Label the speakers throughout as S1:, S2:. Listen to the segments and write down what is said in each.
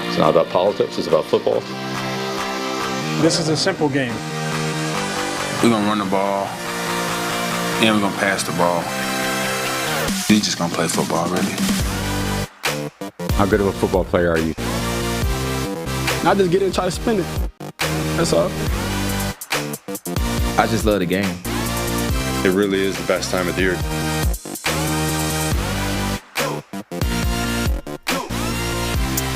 S1: It's not about politics, it's about football.
S2: This is a simple game.
S3: We're going to run the ball, and we're going to pass the ball. We're just going to play football, really.
S4: How good of a football player are you?
S2: I just get in and try to spin it. That's all.
S5: I just love the game.
S6: It really is the best time of the year.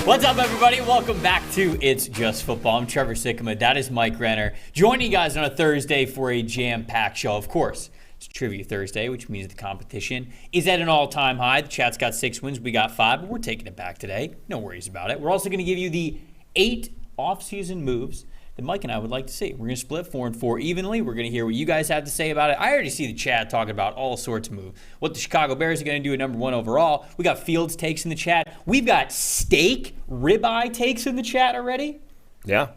S7: What's up, everybody? Welcome back to It's Just Football. I'm Trevor Sikkema. That is Mike Renner. Joining you guys on a Thursday for a jam-packed show. Of course, it's Trivia Thursday, which means the competition is at an all-time high. The chat's got 6 wins. We got 5, but we're taking it back today. No worries about it. We're also going to give you the 8 off-season moves that Mike and I would like to see. We're going to split 4 and 4 evenly. We're going to hear what you guys have to say about it. I already see the chat talking about all sorts of moves. What the Chicago Bears are going to do at number 1 overall. We got Fields takes in the chat. We've got steak, ribeye takes in the chat already.
S8: Yeah.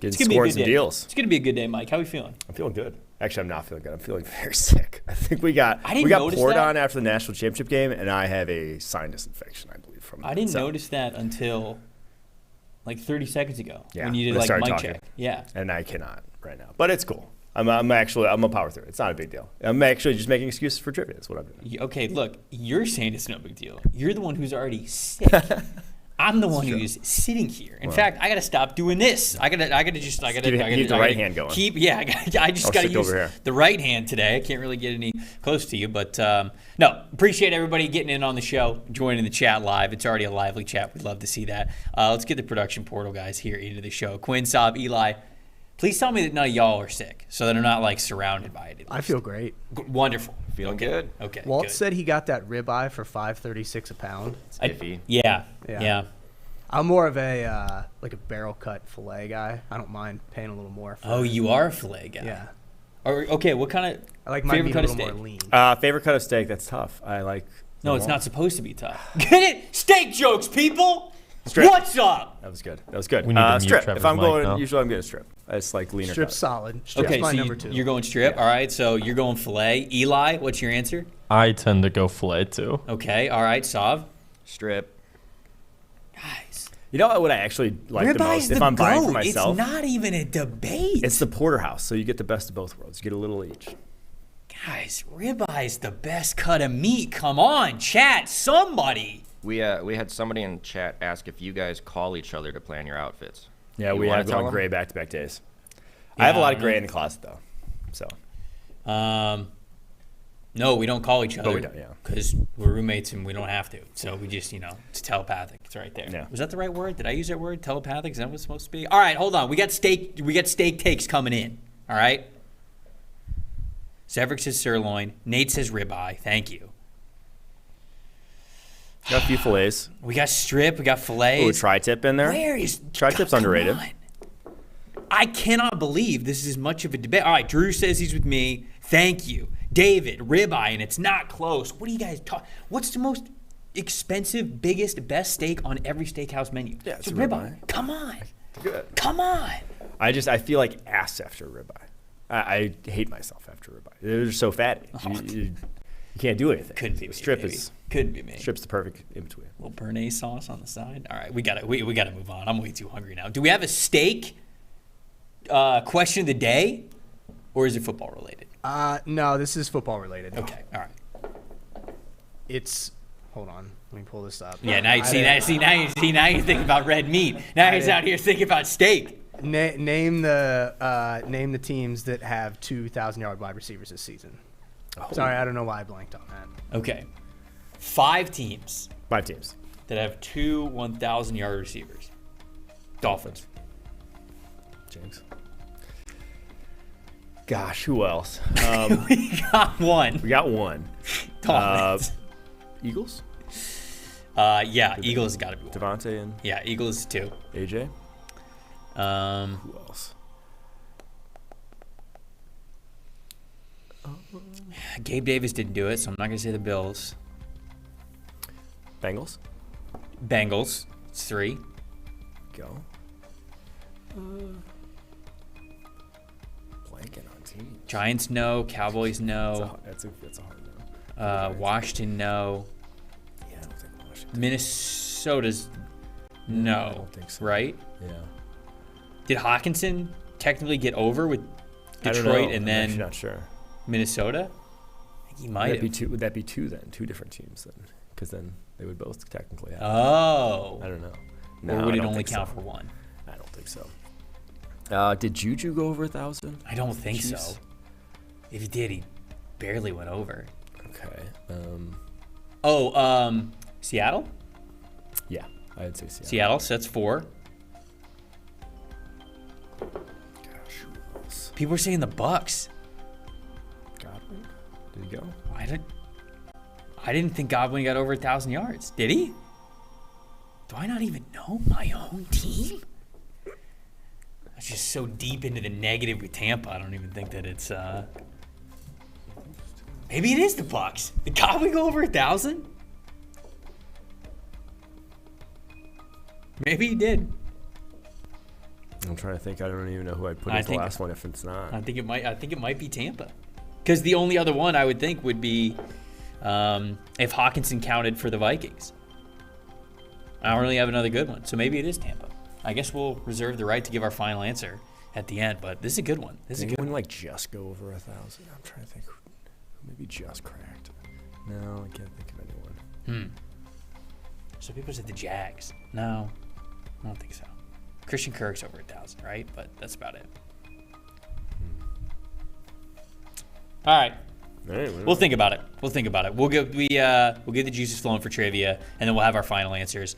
S8: Getting scores and deals.
S7: It's going to be a good day, Mike. How are we feeling?
S8: I'm feeling good. Actually, I'm not feeling good. I'm feeling very sick. I think we got poured on after the national championship game, and I have a sinus infection, I believe, from it.
S7: I didn't notice that until like 30 seconds ago when you did
S8: when
S7: like mic
S8: talking.
S7: check. Yeah.
S8: And I cannot right now. But it's cool. I'm a power through it. It's not a big deal. I'm actually just making excuses for trivia. That's what I'm doing.
S7: Okay, look, you're saying it's no big deal. You're the one who's already sick. I'm the one who's sitting here. In fact, I gotta stop doing this. I gotta keep
S8: the right hand going.
S7: I just gotta use the right hand today. I can't really get any close to you, but no. Appreciate everybody getting in on the show, joining the chat live. It's already a lively chat. We'd love to see that. Let's get the production portal guys here into the show. Quinn, Saab, Eli. Please tell me that none of y'all are sick, so that I'm not like surrounded by it.
S9: I feel great.
S7: Wonderful.
S5: Feeling good.
S7: Okay.
S9: Walt said he got that ribeye for $5.36 a pound.
S5: It's iffy.
S7: Yeah.
S9: I'm more of a like a barrel cut fillet guy. I don't mind paying a little more.
S7: You are a fillet guy.
S9: Yeah.
S7: Okay. What kind of?
S9: I like my meat a little more lean.
S8: Favorite cut of steak? That's tough. I like.
S7: No, it's not supposed to be tough. Get it? Steak jokes, people.
S8: Strip.
S7: What's up?
S8: That was good.
S10: We need to mute
S8: strip.
S10: Trevor's
S8: If I'm going,
S10: mic now.
S8: usually I'm getting strip. It's like leaner.
S9: Strip's
S8: cut.
S9: solid.
S7: Okay,
S9: my
S7: so
S9: number 2.
S7: you're going strip.
S8: Yeah.
S7: All right, so you're going fillet. Eli, what's your answer?
S10: I tend to go fillet too.
S7: Okay, all right, Sav.
S5: Strip.
S7: Guys,
S8: You know what I actually like the most? If I'm buying for myself,
S7: it's not even a debate.
S8: it's the porterhouse. So you get the best of both worlds. You get a little each.
S7: Guys, ribeye's the best cut of meat. Come on, chat, somebody.
S5: We had somebody in chat ask if you guys call each other to plan your outfits.
S8: Yeah,
S5: You
S8: we
S5: wanna
S8: have
S5: tell
S8: gone
S5: them?
S8: gray back-to-back days. I have a lot of gray in the closet though. So.
S7: No, we don't call each other.
S8: But we don't, yeah.
S7: Because we're roommates and we don't have to. So we just, it's telepathic. It's right there.
S8: Yeah.
S7: Was that the right word? Did I use that word? Telepathic? Is that what it's supposed to be? All right, hold on. We got steak takes coming in. All right. Severick says sirloin. Nate says ribeye. Thank you.
S8: Got a few fillets.
S7: We got strip. We got fillets.
S8: Ooh, tri-tip in there.
S7: Where is
S8: Tri-tip's
S7: come
S8: underrated.
S7: on. I cannot believe this is much of a debate. All right, Drew says he's with me. Thank you. David, ribeye, and it's not close. What do you guys talk? What's the most expensive, biggest, best steak on every steakhouse menu?
S8: Yeah,
S7: it's a ribeye. Come on.
S8: Good.
S7: Come on.
S8: I feel like ass after a ribeye. I hate myself after a ribeye. They're just so fatty. You can't do anything.
S7: Couldn't be me,
S8: Strip
S7: baby.
S8: is
S7: Couldn't be me.
S8: Strip's the perfect in between.
S7: A little béarnaise sauce on the side. All right, we gotta move on. I'm way too hungry now. Do we have a steak question of the day, or is it football related?
S9: No, this is football related.
S7: Okay, all right.
S9: Hold on, let me pull this up.
S7: Yeah, now you think about red meat. Now he's out here thinking about steak.
S9: Name the teams that have 2,000-yard wide receivers this season. Sorry, I don't know why I blanked on that.
S7: Okay, 5 teams.
S8: 5 teams
S7: that have 2 1,000-yard receivers. Dolphins.
S8: James. Gosh, who else?
S7: We got one. Dolphins.
S8: Eagles?
S7: Yeah, Eagles got to be one.
S8: Devontae and
S7: yeah, Eagles 2.
S8: AJ. Who else?
S7: Gabe Davis didn't do it, so I'm not gonna say the Bills.
S8: Bengals.
S7: It's 3.
S8: Go. Blanking on teams.
S7: Giants no. Cowboys no.
S8: That's a hard no.
S7: Washington no.
S8: Yeah, I don't think Washington.
S7: Minnesota's No.
S8: I don't think so.
S7: Right?
S8: Yeah.
S7: Did Hawkinson technically get over with
S8: I don't
S7: Detroit
S8: know.
S7: and
S8: I'm
S7: then
S8: actually not sure.
S7: Minnesota? I think he might have.
S8: Would that be two then? Two different teams then? Because then they would both technically have.
S7: Oh.
S8: I don't know.
S7: Or
S8: No,
S7: would
S8: I
S7: it
S8: don't
S7: only
S8: think
S7: count
S8: so.
S7: for one?
S8: I don't think so. Did Juju go over 1,000?
S7: I don't think
S8: Chiefs?
S7: so. If he did, he barely went over.
S8: Okay.
S7: Seattle?
S8: Yeah, I'd say Seattle.
S7: Seattle, so that's 4.
S8: Gosh, who else?
S7: People are saying the Bucks.
S8: Godwin? Did he go?
S7: I didn't think Godwin got over 1,000 yards. Did he? Do I not even know my own team? I was just so deep into the negative with Tampa. I don't even think that it's. Maybe it is the Bucks. Did Godwin go over 1,000? Maybe he did.
S8: I'm trying to think. I don't even know who I'd put as the last one if it's not.
S7: I think it might be Tampa. Because the only other one I would think would be if Hawkinson counted for the Vikings. I don't really have another good one, so maybe it is Tampa. I guess we'll reserve the right to give our final answer at the end, but this is a good one. This is a good one.
S8: Like just go over 1,000. I'm trying to think who maybe just cracked. No, I can't think of anyone.
S7: So people said the Jags. No, I don't think so. Christian Kirk's over 1,000, right? But that's about it. All right. We'll think about it. We'll get the juices flowing for trivia, and then we'll have our final answers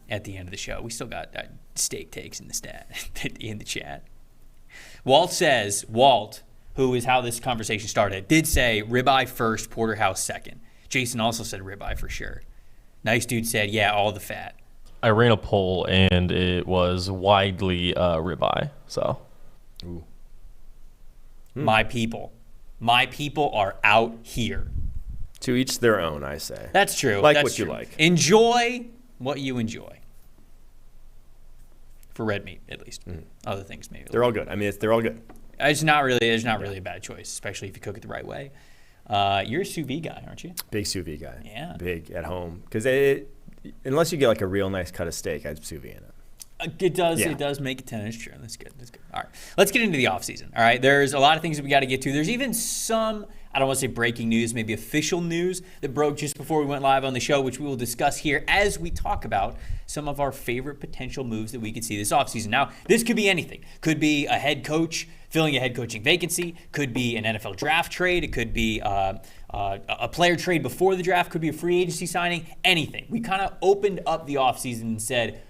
S7: at the end of the show. We still got steak takes in the chat. Walt, who is how this conversation started, did say ribeye first, porterhouse second. Jason also said ribeye for sure. Nice dude said, yeah, all the fat.
S10: I ran a poll and it was widely ribeye. So,
S8: Ooh.
S7: My people are out here.
S8: To each their own, I say.
S7: That's true.
S8: Like
S7: That's
S8: what
S7: true.
S8: you like.
S7: Enjoy what you enjoy. For red meat, at least. Other things maybe.
S8: They're all good. I mean, they're all good.
S7: It's not really a bad choice, especially if you cook it the right way. You're a sous vide guy, aren't you?
S8: Big sous vide guy.
S7: Yeah.
S8: Big at home. Because unless you get like a real nice cut of steak, I'd sous vide in it.
S7: It does make it 10. That's true. That's good. All right. Let's get into the offseason. All right. There's a lot of things that we got to get to. There's even some, I don't want to say breaking news, maybe official news that broke just before we went live on the show, which we will discuss here as we talk about some of our favorite potential moves that we could see this offseason. Now, this could be anything. Could be a head coach filling a head coaching vacancy. Could be an NFL draft trade. It could be a player trade before the draft. Could be a free agency signing. Anything. We kind of opened up the offseason and said,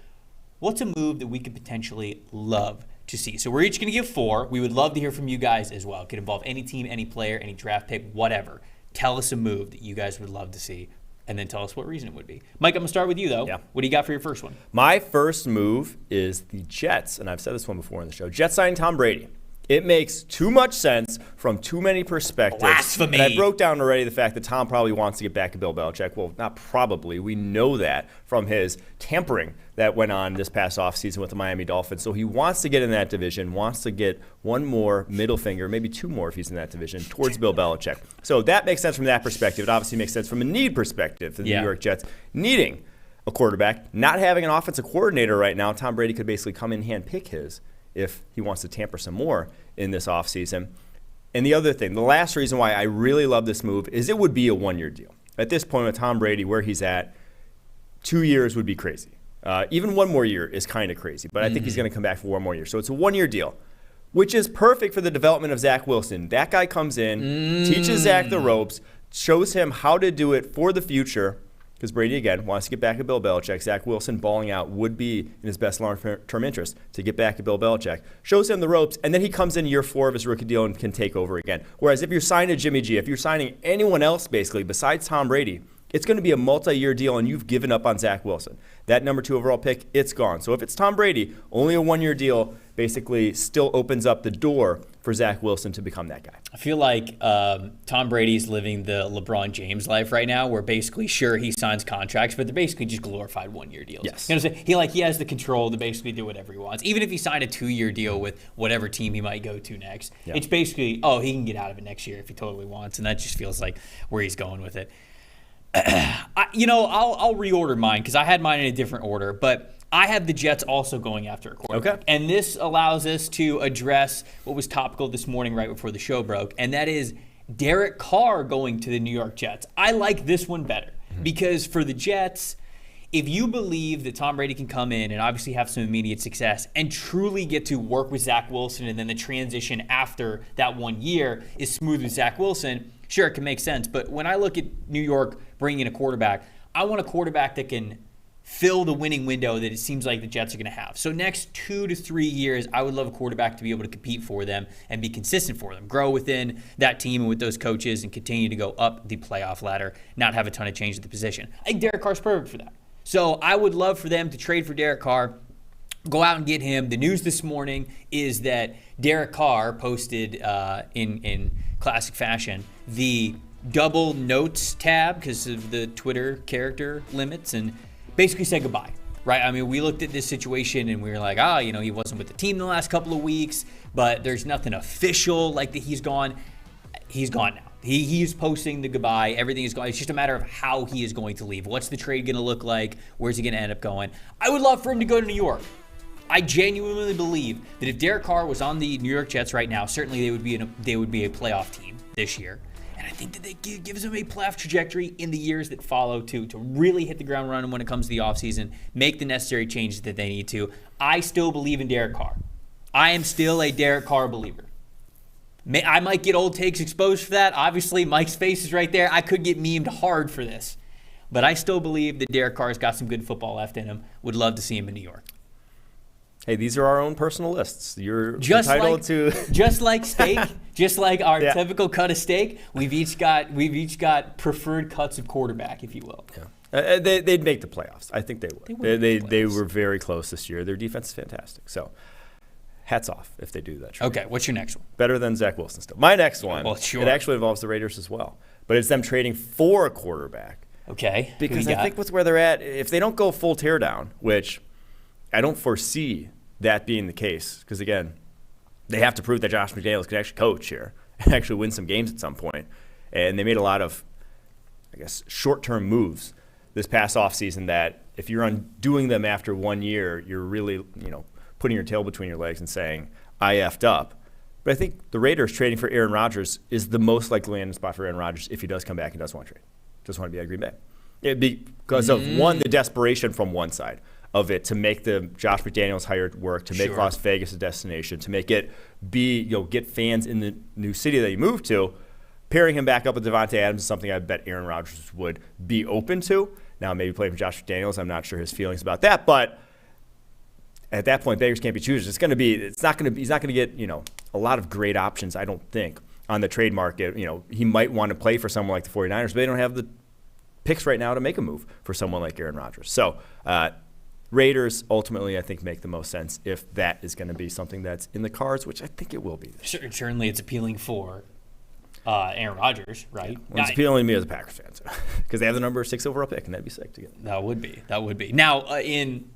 S7: what's a move that we could potentially love to see? So we're each going to give 4. We would love to hear from you guys as well. It could involve any team, any player, any draft pick, whatever. Tell us a move that you guys would love to see, and then tell us what reason it would be. Mike, I'm going to start with you, though.
S8: Yeah.
S7: What do you got for your first one?
S8: My first move is the Jets, and I've said this one before on the show. Jets signing Tom Brady. It makes too much sense from too many perspectives.
S7: Blasphemy.
S8: And I broke down already the fact that Tom probably wants to get back to Bill Belichick. Well, not probably. We know that from his tampering that went on this past offseason with the Miami Dolphins. So he wants to get in that division, wants to get one more middle finger, maybe 2 more if he's in that division, towards Bill Belichick. So that makes sense from that perspective. It obviously makes sense from a need perspective. The New York Jets needing a quarterback, not having an offensive coordinator right now. Tom Brady could basically come in and handpick his if he wants to tamper some more in this offseason. And the other thing, the last reason why I really love this move is it would be a 1-year deal. At this point with Tom Brady, where he's at, 2 years would be crazy. Even 1 more year is kind of crazy, but I think he's going to come back for 1 more year. So it's a 1-year deal, which is perfect for the development of Zach Wilson. That guy comes in, teaches Zach the ropes, shows him how to do it for the future, because Brady, again, wants to get back at Bill Belichick. Zach Wilson balling out would be in his best long-term interest to get back at Bill Belichick. Shows him the ropes, and then he comes in year 4 of his rookie deal and can take over again. Whereas if you're signing Jimmy G, if you're signing anyone else basically besides Tom Brady, it's going to be a multi-year deal, and you've given up on Zach Wilson. That number 2 overall pick, it's gone. So if it's Tom Brady, only a 1-year deal basically still opens up the door for Zach Wilson to become that guy.
S7: I feel like Tom Brady's living the LeBron James life right now, where basically, sure, he signs contracts, but they're basically just glorified 1-year deals.
S8: Yes.
S7: You know what I'm saying? He has the control to basically do whatever he wants. Even if he signed a 2-year deal with whatever team he might go to next, it's basically, he can get out of it next year if he totally wants, and that just feels like where he's going with it. I'll reorder mine because I had mine in a different order, but I have the Jets also going after a quarterback.
S8: Okay.
S7: And this allows us to address what was topical this morning right before the show broke, and that is Derek Carr going to the New York Jets. I like this one better because for the Jets, if you believe that Tom Brady can come in and obviously have some immediate success and truly get to work with Zach Wilson, and then the transition after that 1 year is smooth with Zach Wilson, sure, it can make sense. But when I look at New York bringing in a quarterback, I want a quarterback that can fill the winning window that it seems like the Jets are going to have. So next 2 to 3 years, I would love a quarterback to be able to compete for them and be consistent for them, grow within that team and with those coaches and continue to go up the playoff ladder, not have a ton of change at the position. I think Derek Carr's perfect for that. So I would love for them to trade for Derek Carr, go out and get him. The news this morning is that Derek Carr posted in classic fashion the double notes tab because of the Twitter character limits and basically said goodbye, right? I mean, we looked at this situation and we were like, he wasn't with the team the last couple of weeks, but there's nothing official like that he's gone. He's gone now. He's posting the goodbye. Everything is going. It's just a matter of how he is going to leave. What's the trade going to look like? Where's he going to end up going? I would love for him to go to New York. I genuinely believe that if Derek Carr was on the New York Jets right now, certainly they would be a playoff team this year. And I think that they gives them a playoff trajectory in the years that follow to really hit the ground running when it comes to the offseason, make the necessary changes that they need to. I still believe in Derek Carr. I am still a Derek Carr believer. I might get old takes exposed for that. Obviously, Mike's face is right there. I could get memed hard for this. But I still believe that Derek Carr's got some good football left in him. Would love to see him in New York.
S8: Hey, these are our own personal lists. You're
S7: just
S8: entitled to
S7: just like steak, just like our typical cut of steak. We've each got preferred cuts of quarterback, if you will.
S8: Yeah. They'd make the playoffs. I think they would. They were very close this year. Their defense is fantastic. So hats off if they do that trade.
S7: Okay, what's your next one?
S8: Better than Zach Wilson still. My next one,
S7: well, sure.
S8: It actually involves the Raiders as well. But it's them trading for a quarterback.
S7: Okay.
S8: Because I think with where they're at, if they don't go full teardown, which I don't foresee that being the case, because again, they have to prove that Josh McDaniels can actually coach here and actually win some games at some point. And they made a lot of, short-term moves this past offseason that if you're undoing them after 1 year, you're really, putting your tail between your legs and saying, I effed up. But I think the Raiders trading for Aaron Rodgers is the most likely landing spot for Aaron Rodgers if he does come back and does want to trade. Doesn't want to be at Green Bay. Because of, one, the desperation from one side of it to make the Josh McDaniels hired work, to make Las Vegas a destination, to make it be, get fans in the new city that he moved to. Pairing him back up with Devontae Adams is something I bet Aaron Rodgers would be open to. Now, maybe playing for Josh McDaniels, I'm not sure his feelings about that, but at that point, beggars can't be choosers. He's not going to get, a lot of great options, I don't think, on the trade market. He might want to play for someone like the 49ers, but they don't have the picks right now to make a move for someone like Aaron Rodgers. So, Raiders ultimately, I think, make the most sense if that is going to be something that's in the cards, which I think it will be.
S7: Certainly, it's appealing for Aaron Rodgers, right?
S8: Yeah. Well, it's appealing to me as a Packers fan, because they have the number 6 overall pick, and that'd be sick to get.
S7: That would be. Now, in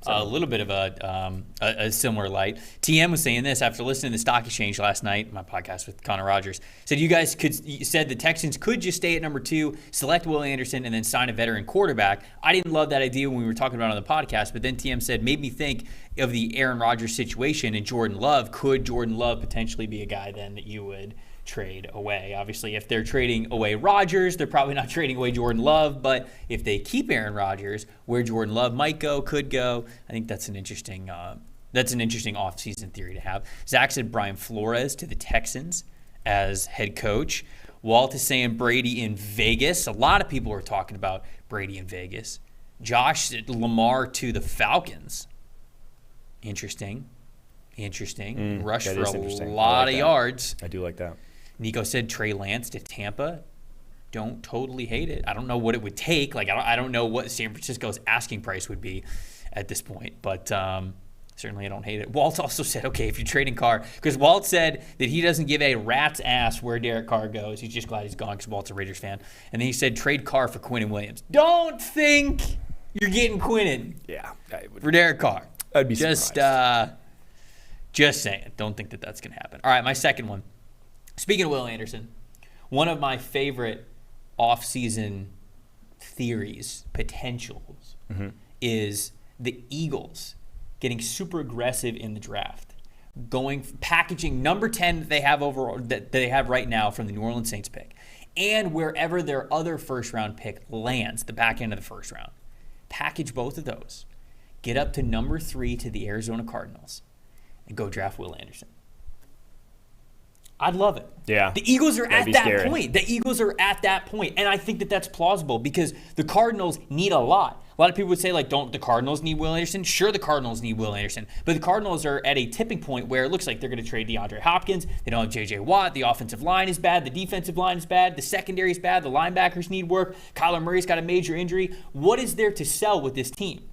S7: a little bit of a similar light, TM was saying this after listening to the Stock Exchange last night, my podcast with Connor Rogers, said said the Texans could just stay at number 2, select Will Anderson, and then sign a veteran quarterback. I didn't love that idea when we were talking about it on the podcast, but then TM said, made me think of the Aaron Rodgers situation and Jordan Love. Could Jordan Love potentially be a guy then that you would trade away? Obviously, if they're trading away Rodgers, they're probably not trading away Jordan Love, but if they keep Aaron Rodgers, where Jordan Love might go, could go, I think that's an interesting offseason theory to have. Zach said Brian Flores to the Texans as head coach. Walt is saying Brady in Vegas. A lot of people are talking about Brady in Vegas. Josh said Lamar to the Falcons. Interesting. Rush for a lot of yards.
S8: I do like that.
S7: Nico said Trey Lance to Tampa. Don't totally hate it. I don't know what it would take. I don't know what San Francisco's asking price would be at this point, but certainly I don't hate it. Walt also said, okay, if you're trading Carr, because Walt said that he doesn't give a rat's ass where Derek Carr goes. He's just glad he's gone because Walt's a Raiders fan. And then he said trade Carr for Quinnen Williams. Don't think you're getting Quinnen for Derek Carr.
S8: I'd be surprised.
S7: Just saying. Don't think that that's going to happen. All right, my second one. Speaking of Will Anderson, one of my favorite off-season theories, potentials, is the Eagles getting super aggressive in the draft, packaging number 10 that they have overall, that they have right now from the New Orleans Saints pick, and wherever their other first-round pick lands, the back end of the first round. Package both of those, get up to number 3 to the Arizona Cardinals, and go draft Will Anderson. I'd love it.
S8: Yeah.
S7: The Eagles are at that
S8: scary.
S7: point. The Eagles are at that point. And I think that that's plausible because the Cardinals need a lot. A lot of people would say, like, don't the Cardinals need Will Anderson? Sure, the Cardinals need Will Anderson. But the Cardinals are at a tipping point where it looks like they're going to trade DeAndre Hopkins. They don't have J.J. Watt. The offensive line is bad. The defensive line is bad. The secondary is bad. The linebackers need work. Kyler Murray's got a major injury. What is there to sell with this team?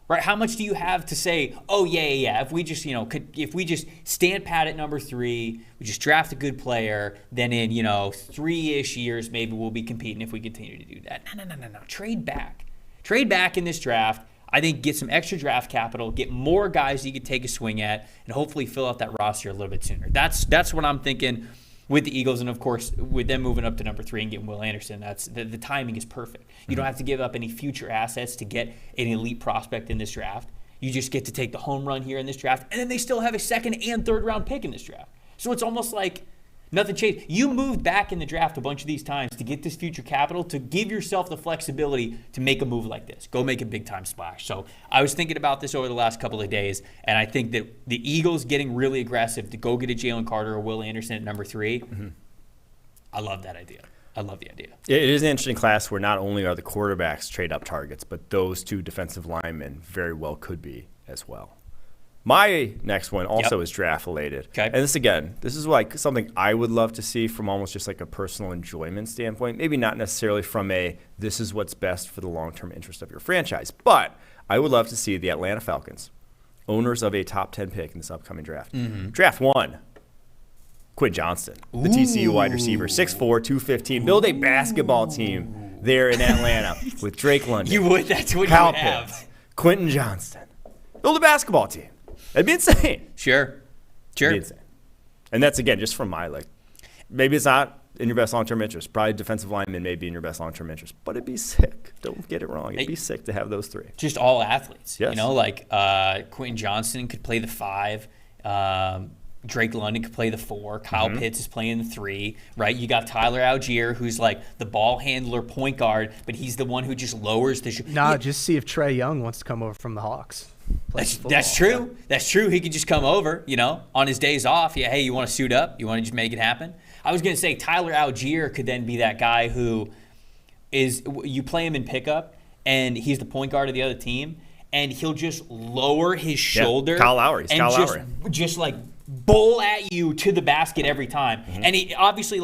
S7: Right? How much do you have to say, oh, yeah. If we just, if we just stand pat at number 3, we just draft a good player, then in, 3-ish years, maybe we'll be competing if we continue to do that. No. Trade back. Trade back in this draft. I think get some extra draft capital, get more guys you could take a swing at, and hopefully fill out that roster a little bit sooner. That's what I'm thinking with the Eagles, and of course, with them moving up to number 3 and getting Will Anderson, that's the timing is perfect. You don't have to give up any future assets to get an elite prospect in this draft. You just get to take the home run here in this draft, and then they still have a second and third round pick in this draft. So it's almost like nothing changed. You moved back in the draft a bunch of these times to get this future capital, to give yourself the flexibility to make a move like this. Go make a big-time splash. So I was thinking about this over the last couple of days, and I think that the Eagles getting really aggressive to go get a Jalen Carter or Will Anderson at number 3, I love that idea. I love the idea.
S8: It is an interesting class where not only are the quarterbacks trade-up targets, but those 2 defensive linemen very well could be as well. My next one also is draft-related.
S7: Okay.
S8: And this is like something I would love to see from almost just like a personal enjoyment standpoint. Maybe not necessarily from this is what's best for the long-term interest of your franchise. But I would love to see the Atlanta Falcons, owners of a top 10 pick in this upcoming draft. Draft 1, Quinn Johnston, the TCU wide receiver, 6'4", 215. Build a basketball team there in Atlanta with Drake London.
S7: You would. That's what
S8: Kyle
S7: you would have.
S8: Pitts, Quentin Johnston. Build a basketball team. That'd be insane.
S7: Sure.
S8: It'd be insane. And that's, again, just from my, maybe it's not in your best long-term interest. Probably defensive lineman may be in your best long-term interest. But it'd be sick. Don't get it wrong. It'd be sick to have those 3.
S7: Just all athletes.
S8: Yes.
S7: Quentin Johnston could play the 5. Drake London could play the 4. Kyle Pitts is playing the 3, right? You got Tyler Algier, who's like the ball handler point guard, but he's the one who just lowers the
S9: just see if Trae Young wants to come over from the Hawks.
S7: That's true. That's true. He could just come over, on his days off. Yeah, hey, you want to suit up? You want to just make it happen? I was going to say Tyler Algier could then be that guy who you play him in pickup, and he's the point guard of the other team, and he'll just lower his shoulder.
S8: Kyle Lowry.
S7: Just like bowl at you to the basket every time. And he obviously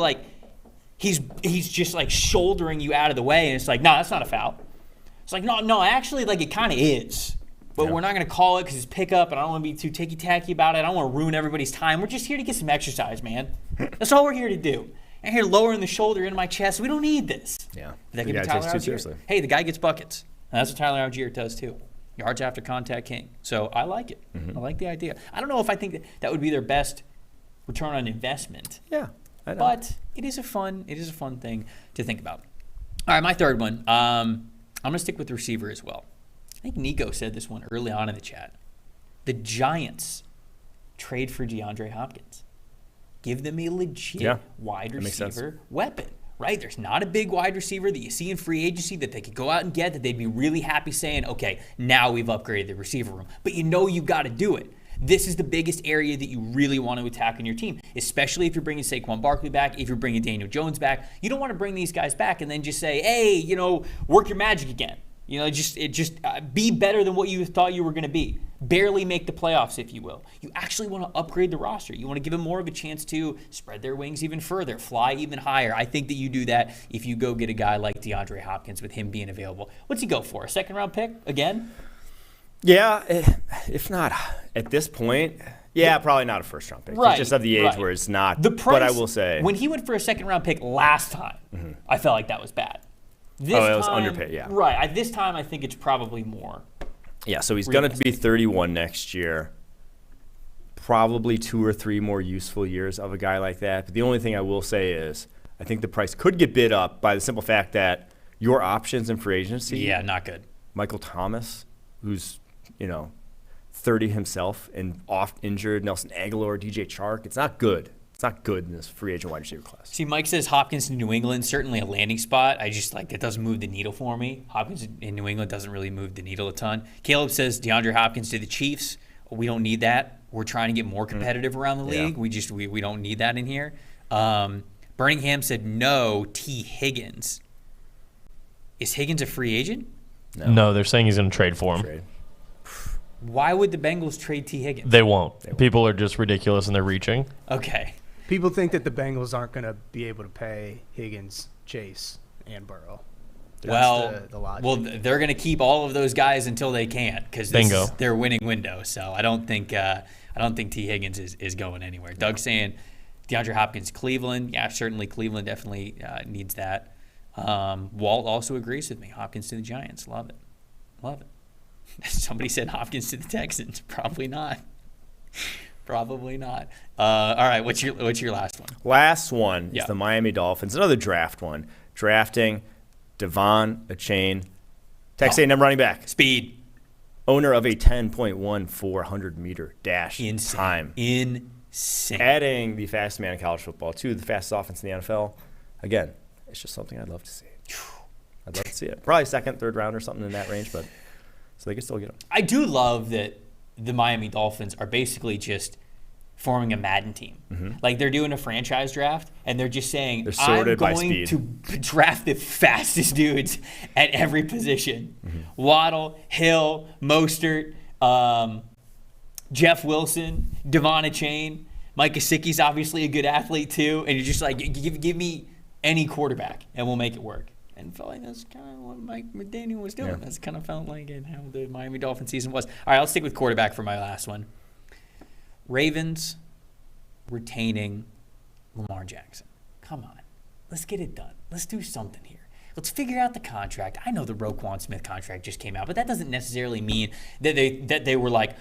S7: he's just like shouldering you out of the way, and it's like, no, that's not a foul. It's like, no, actually, it kind of is. But we're not going to call it because it's pickup, and I don't want to be too ticky-tacky about it. I don't want to ruin everybody's time. We're just here to get some exercise, man. That's all we're here to do. I'm here lowering the shoulder into my chest. We don't need this.
S8: Yeah.
S7: That could be Tyler Algier. Hey, the guy gets buckets. And that's what Tyler Algier does, too. Yards after contact king. So I like it. I like the idea. I don't know if I think that would be their best return on investment.
S8: Yeah, I know.
S7: But it is a fun thing to think about. All right, my third one. I'm going to stick with the receiver as well. I think Nico said this one early on in the chat. The Giants trade for DeAndre Hopkins. Give them a legit wide receiver weapon, right? There's not a big wide receiver that you see in free agency that they could go out and get that they'd be really happy saying, okay, now we've upgraded the receiver room. But you got to do it. This is the biggest area that you really want to attack on your team, especially if you're bringing Saquon Barkley back, if you're bringing Daniel Jones back. You don't want to bring these guys back and then just say, hey, work your magic again. Be better than what you thought you were going to be. Barely make the playoffs, if you will. You actually want to upgrade the roster. You want to give them more of a chance to spread their wings even further, fly even higher. I think that you do that if you go get a guy like DeAndre Hopkins with him being available. What's he go for? A second-round pick again?
S8: Yeah, if not at this point, probably not a first-round pick.
S7: Right,
S8: It's just of the age where it's not.
S7: The price,
S8: but I will say,
S7: when he went for a second-round pick last time, I felt like that was bad.
S8: It was underpaid, yeah.
S7: Right. This time, I think it's probably more.
S8: Yeah, so he's going to be 31 next year. Probably 2 or 3 more useful years of a guy like that. But the only thing I will say is I think the price could get bid up by the simple fact that your options in free agency.
S7: Yeah, not good.
S8: Michael Thomas, who's 30 himself and oft injured. Nelson Aguilar, DJ Chark. It's not good. It's not good in this free agent wide receiver class.
S7: See, Mike says Hopkins to New England, certainly a landing spot. I just it doesn't move the needle for me. Hopkins in New England doesn't really move the needle a ton. Caleb says DeAndre Hopkins to the Chiefs. We don't need that. We're trying to get more competitive around the league. We don't need that in here. Birmingham said no, T. Higgins. Is Higgins a free agent?
S10: No, they're saying he's going to trade for him.
S7: Why would the Bengals trade T. Higgins?
S10: They won't. People are just ridiculous and they're reaching.
S7: Okay.
S9: People think that the Bengals aren't going to be able to pay Higgins, Chase, and Burrow. That's the logic.
S7: They're going to keep all of those guys until they can't because this
S10: Bingo.
S7: is their winning window. So I don't think T. Higgins is going anywhere. Doug's saying DeAndre Hopkins, Cleveland. Yeah, certainly Cleveland definitely needs that. Walt also agrees with me. Hopkins to the Giants. Love it. Somebody said Hopkins to the Texans. Probably not. Probably not. All right, what's your last one?
S8: Last one is the Miami Dolphins. Another draft one. Drafting Devon Achane, Texas A&M running back.
S7: Speed.
S8: Owner of a 10.14 100-meter dash time.
S7: Insane.
S8: Adding the fastest man in college football to the fastest offense in the NFL. Again, it's just something I'd love to see. I'd love to see it. Probably second, third round or something in that range, but so they can still get him.
S7: I do love that the Miami Dolphins are basically just forming a Madden team.
S8: Mm-hmm.
S7: Like they're doing a franchise draft and they're just saying,
S8: they're sorted
S7: I'm
S8: by
S7: going
S8: speed.
S7: to draft the fastest dudes at every position.
S8: Mm-hmm.
S7: Waddle, Hill, Mostert, Jeff Wilson, Devon Achane, Mike Gesicki's obviously a good athlete too. And you're just like, give me any quarterback and we'll make it work. And felt like that's kind of what Mike McDaniel was doing. That's kind of felt like it, how the Miami Dolphins season was. All right, I'll stick with quarterback for my last one. Ravens retaining Lamar Jackson. Come on. Let's get it done. Let's do something here. Let's figure out the contract. I know the Roquan Smith contract just came out, but that doesn't necessarily mean that they were like,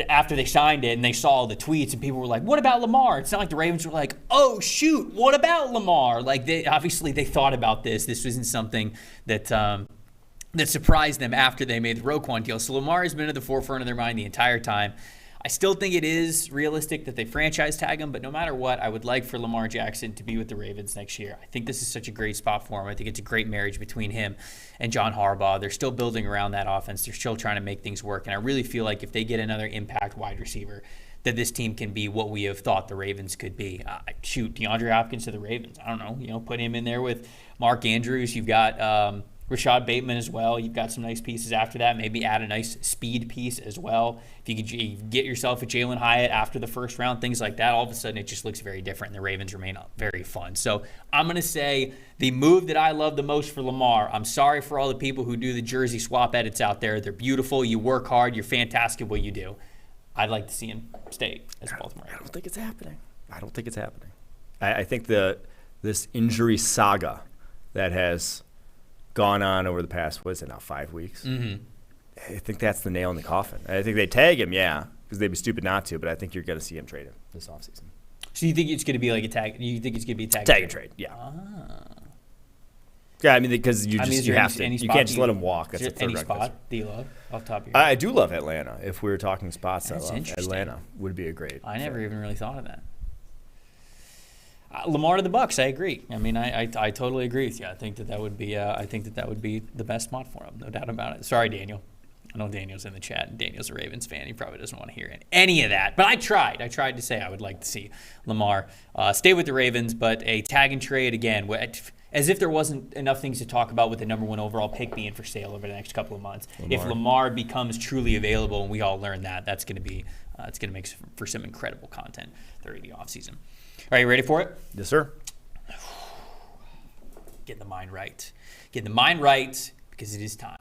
S7: after they signed it and they saw the tweets and people were like, what about Lamar? It's not like the Ravens were like, oh, shoot, what about Lamar? Like, they thought about this. This wasn't something that surprised them after they made the Roquan deal. So Lamar has been at the forefront of their mind the entire time. I still think it is realistic that they franchise tag him, but no matter what, I would like for Lamar Jackson to be with the Ravens next year. I think this is such a great spot for him. I think it's a great marriage between him and John Harbaugh. They're still building around that offense. They're still trying to make things work, and I really feel like if they get another impact wide receiver, that this team can be what we have thought the Ravens could be. DeAndre Hopkins to the Ravens. I don't know, put him in there with Mark Andrews. You've got Rashad Bateman as well. You've got some nice pieces after that. Maybe add a nice speed piece as well. If you could get yourself a Jalen Hyatt after the first round, things like that, all of a sudden it just looks very different, and the Ravens remain very fun. So I'm going to say the move that I love the most for Lamar, I'm sorry for all the people who do the jersey swap edits out there. They're beautiful. You work hard. You're fantastic at what you do. I'd like to see him stay as Baltimore.
S8: I don't think it's happening. I think this injury saga that has gone on over the past, 5 weeks? Mm-hmm. I think that's the nail in the coffin. I think they tag him, because they'd be stupid not to, but I think you're going to see him traded this offseason.
S7: So you think it's going to be like a tag? You think it's going to be a tag?
S8: Tag and trade, yeah. Yeah, I mean, because you have to. You can't just let him walk. That's
S7: any spot do you love off the top of your head?
S8: I do love Atlanta. If we were talking spots,
S7: That's
S8: I love
S7: interesting.
S8: Atlanta. Would be a great.
S7: I never even really thought of that. Lamar to the Bucs, I agree. I mean, I totally agree with you. I think that would be the best spot for him, no doubt about it. Sorry, Daniel. I know Daniel's in the chat, and Daniel's a Ravens fan. He probably doesn't want to hear any of that. But I tried. I tried to say I would like to see Lamar stay with the Ravens, but a tag and trade again, as if there wasn't enough things to talk about with the number 1 overall pick being for sale over the next couple of months. If Lamar becomes truly available, and we all learn that, that's going to be it's going to make for some incredible content during the offseason. Are you ready for it?
S8: Yes, sir.
S7: Getting the mind right. Getting the mind right because it is time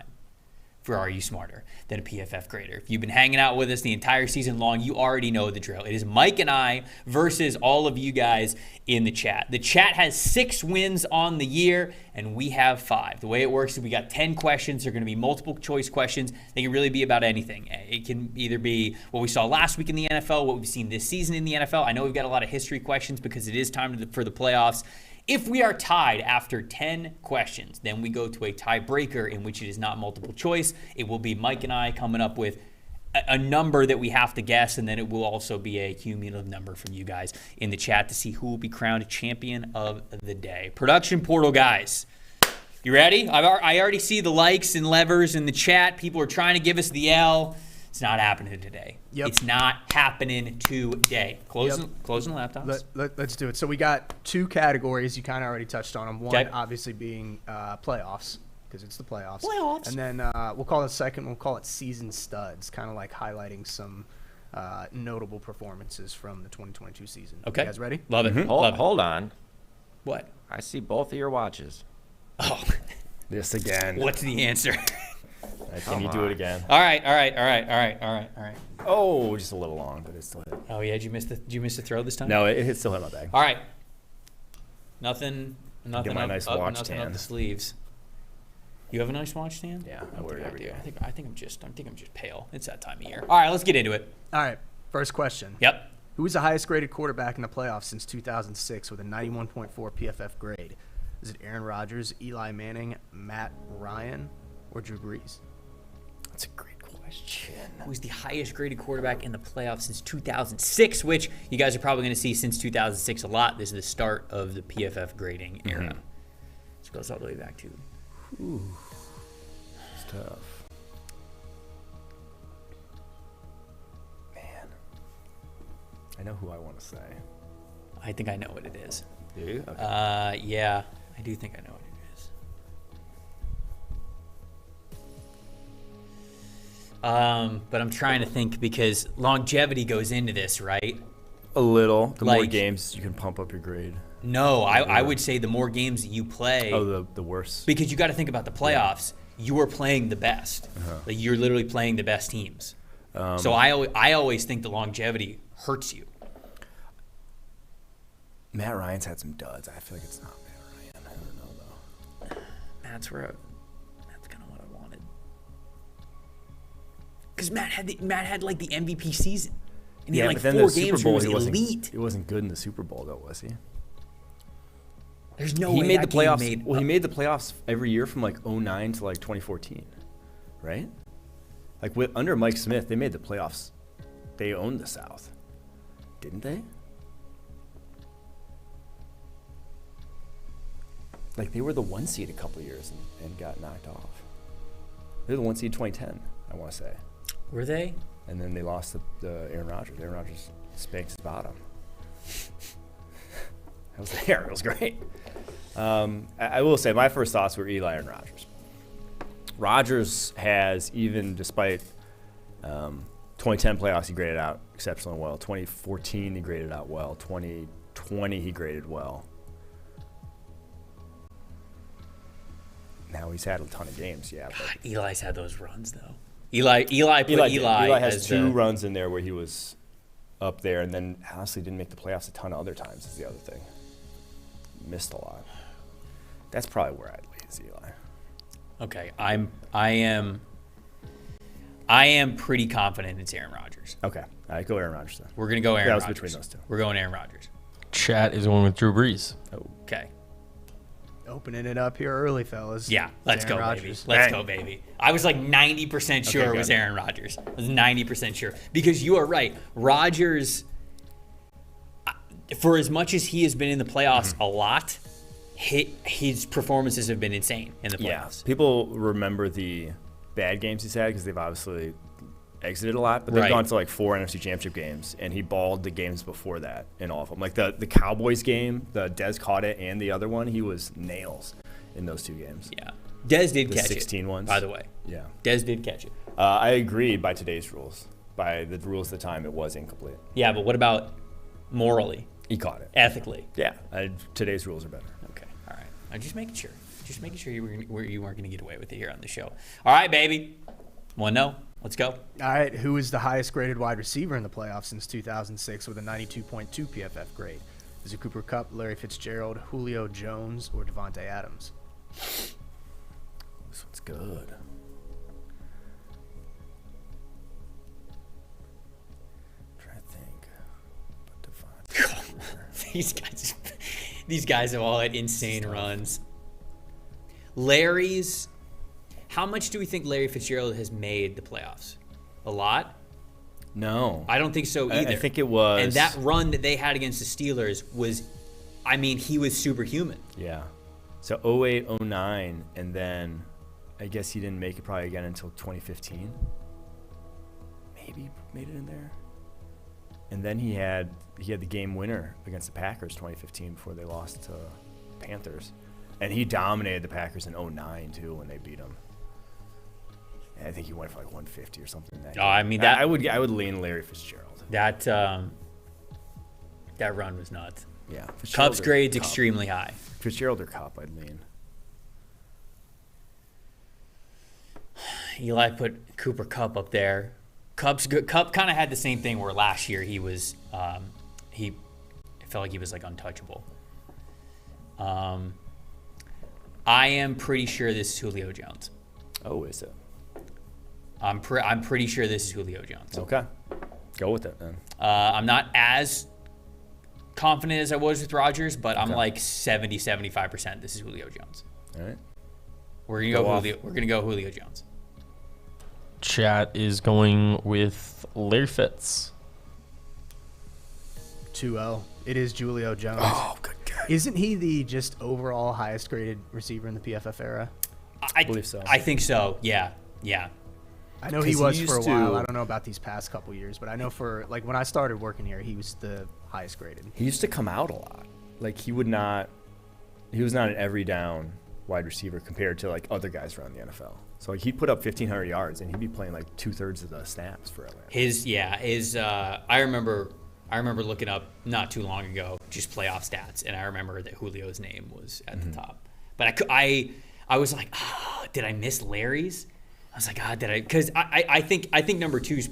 S7: for Are You Smarter Than a PFF Grader? If you've been hanging out with us the entire season long, you already know the drill. It is Mike and I versus all of you guys in the chat. The chat has 6 wins on the year, and we have 5. The way it works is we got 10 questions. They're going to be multiple choice questions. They can really be about anything. It can either be what we saw last week in the NFL, what we've seen this season in the NFL. I know we've got a lot of history questions because it is time for the playoffs. If we are tied after 10 questions, then we go to a tiebreaker in which it is not multiple choice. It will be Mike and I coming up with a number that we have to guess, and then it will also be a cumulative number from you guys in the chat to see who will be crowned champion of the day. Production portal guys, you ready? I already see the likes and levers in the chat. People are trying to give us the L. It's not happening today.
S9: Yep.
S7: It's not happening today. Closing the laptops.
S9: Let's do it. So we got 2 categories. You kind of already touched on them. One,
S7: Okay.
S9: obviously, being playoffs, because it's the playoffs.
S7: Playoffs.
S9: And then we'll call the second, we'll call it season studs, kind of like highlighting some notable performances from the 2022 season.
S7: Okay.
S9: You guys ready?
S7: Love it.
S1: Mm-hmm.
S7: Love it.
S5: Hold on.
S7: What?
S5: I see both of your watches.
S7: Oh,
S8: This again.
S7: what's the answer?
S8: Can you do it again?
S7: All right.
S8: Oh, just a little long, but it's still hit.
S7: Oh yeah, did you miss the throw this time?
S8: No, it still hit my bag.
S7: All right. Nothing
S8: my
S7: up,
S8: nice watch
S7: nothing
S8: tan.
S7: up the sleeves. You have a nice watch tan?
S8: Yeah,
S7: I
S8: I wear
S7: think
S8: it
S7: I
S8: every
S7: do.
S8: day.
S7: I think I'm just pale. It's that time of year. All right, let's get into it.
S9: All right. First question.
S7: Yep.
S9: Who was the highest graded quarterback in the playoffs since 2006 with a 91.4 PFF grade? Is it Aaron Rodgers, Eli Manning, Matt Ryan, or Drew Brees?
S8: That's a great question.
S7: Who's the highest graded quarterback in the playoffs since 2006, which you guys are probably going to see since 2006 a lot. This is the start of the PFF grading era. So it goes all the way back to...
S8: It's tough. Man. I know who I want to say.
S7: I think I know what it is.
S8: Do you? Okay.
S7: Yeah, I do think I know what it is. But I'm trying to think because longevity goes into this, right?
S8: A little. The more
S7: like-
S8: games, you can pump up your grade.
S7: No, I would say the more games that you play,
S8: Oh, the worse.
S7: because you got to think about the playoffs. You are playing the best. Like you're literally playing the best teams. So I always think the longevity hurts you.
S8: Matt Ryan's had some duds. I feel like it's not Matt Ryan. I don't know, though.
S7: That's kind of what I wanted. Because Matt had like the MVP season, and he had like 4 games where he was elite.
S8: He wasn't good in the Super Bowl, though, was he?
S7: There's no
S8: He
S7: way
S8: made
S7: that
S8: the playoffs.
S7: game made.
S8: Well, he made the playoffs every year from like 2009 to like 2014, right? Like under Mike Smith, they made the playoffs. They owned the South, didn't they? Like they were the 1 seed a couple of years and got knocked off. They're the 1 seed 2010, I want to say.
S7: Were they?
S8: And then they lost the Aaron Rodgers. Aaron Rodgers spanks his bottom. I was there. It was great. I will say my first thoughts were Eli and Rodgers. Rodgers has, even despite 2010 playoffs, he graded out exceptionally well. 2014, he graded out well. 2020, he graded well. Now he's had a ton of games, yeah. But
S7: God, Eli's had those runs though. Eli
S8: has 2 runs in there where he was up there, and then honestly didn't make the playoffs a ton of other times. Is the other thing. Missed a lot. That's probably where I'd lean Eli.
S7: Okay, I am pretty confident it's Aaron Rodgers.
S8: Okay, all right, go Aaron Rodgers then.
S7: We're gonna go Aaron
S8: That was
S7: Rodgers.
S8: between those two.
S7: We're going Aaron Rodgers.
S10: Chat is going with Drew Brees.
S7: Okay.
S9: Opening it up here early, fellas.
S7: Yeah, let's
S9: Aaron
S7: go,
S9: Rodgers.
S7: baby. Let's go, baby. I was like 90% sure
S8: Okay,
S7: it was
S8: good.
S7: Aaron Rodgers. I was 90% sure. Because you are right. Rodgers, for as much as he has been in the playoffs a lot, his performances have been insane in the playoffs.
S8: People remember the bad games he's had because they've obviously exited a lot, but they've
S7: Right.
S8: gone to like 4 NFC Championship games, and he balled the games before that in all of them. Like the Cowboys game, the Dez caught it, and the other one, he was nails in those 2 games.
S7: Yeah. Dez did
S8: The
S7: catch
S8: 16
S7: it,
S8: ones.
S7: by the way.
S8: Yeah.
S7: Dez did catch it.
S8: I agreed by today's rules. By the rules at the time, it was incomplete.
S7: Yeah, but what about morally,
S8: He caught it.
S7: ethically?
S8: Yeah, today's rules are better.
S7: Okay, all right. I'm just making sure. Just making sure you weren't going to get away with it here on the show. All right, baby. 1-0. Let's go.
S9: All right, who is the highest graded wide receiver in the playoffs since 2006 with a 92.2 PFF grade? Is it Cooper Kupp, Larry Fitzgerald, Julio Jones, or Devontae Adams?
S8: This one's good. I'm trying to think. But Devontae.
S7: These guys, These guys have all had insane runs. Larry's, how much do we think Larry Fitzgerald has made the playoffs? A lot?
S8: No.
S7: I don't think so either.
S8: I think it was.
S7: And that run that they had against the Steelers was, I mean, he was superhuman.
S8: Yeah. So 08, 09, and then I guess he didn't make it probably again until 2015. Maybe made it in there. And then he had the game winner against the Packers 2015 before they lost to Panthers. And he dominated the Packers in 09 too when they beat them. And I think he went for like 150 or something. That
S7: I mean that
S8: I would lean Larry Fitzgerald.
S7: That run was nuts.
S8: Yeah.
S7: Cubs grade's extremely high.
S8: Fitzgerald or Cup, I'd lean.
S7: Eli put Cooper Kupp up there. Kupp kind of had the same thing where last year he was it felt like he was like untouchable. I am pretty sure this is Julio Jones.
S8: Oh, is it?
S7: I'm pretty sure this is Julio Jones.
S8: Okay. Go with it then.
S7: I'm not as confident as I was with Rodgers, but I'm like 70-75% this is Julio Jones.
S8: All right.
S7: We're gonna go Julio Jones.
S10: Chat is going with Larry Fitz.
S9: 2-0. It is Julio Jones.
S8: Oh, good guy.
S9: Isn't he the just overall highest graded receiver in the PFF era?
S7: I
S8: believe so.
S7: I think so. Yeah.
S9: I know he was for a
S8: used
S9: while.
S8: to-
S9: I don't know about these past couple years, but I know for like when I started working here, he was the highest graded.
S8: He used to come out a lot. Like he was not an every down wide receiver compared to like other guys around the NFL. So like he'd put up 1,500 yards and he'd be playing like 2/3 of the snaps for Atlanta.
S7: I remember looking up not too long ago just playoff stats, and I remember that Julio's name was at the top. But I was like, did I miss Larry's? I was like, did I? Because I think number 2 is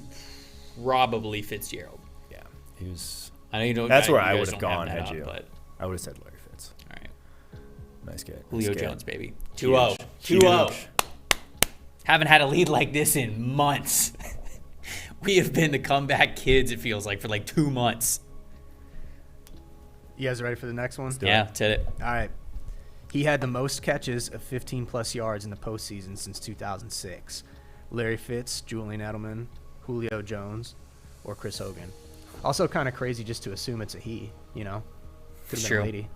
S7: probably Fitzgerald.
S8: Yeah, he was.
S7: I know you don't.
S8: That's where
S7: you
S8: I
S7: guys
S8: would have
S7: don't
S8: gone
S7: that
S8: had
S7: up,
S8: you.
S7: But
S8: I would have said Larry Fitz.
S7: all right,
S8: Nice get.
S7: Julio
S8: Nice get.
S7: Jones, baby.
S8: Huge.
S7: 2-0.
S8: Huge.
S7: 2-0. Haven't had a lead like this in months. We have been the comeback kids, it feels like, for like 2 months.
S9: You guys ready for the next one?
S7: Yeah, that's it.
S9: All right. He had the most catches of 15-plus yards in the postseason since 2006. Larry Fitz, Julian Edelman, Julio Jones, or Chris Hogan. Also kind of crazy just to assume it's a he, you know? Could have been
S7: True.
S9: a lady.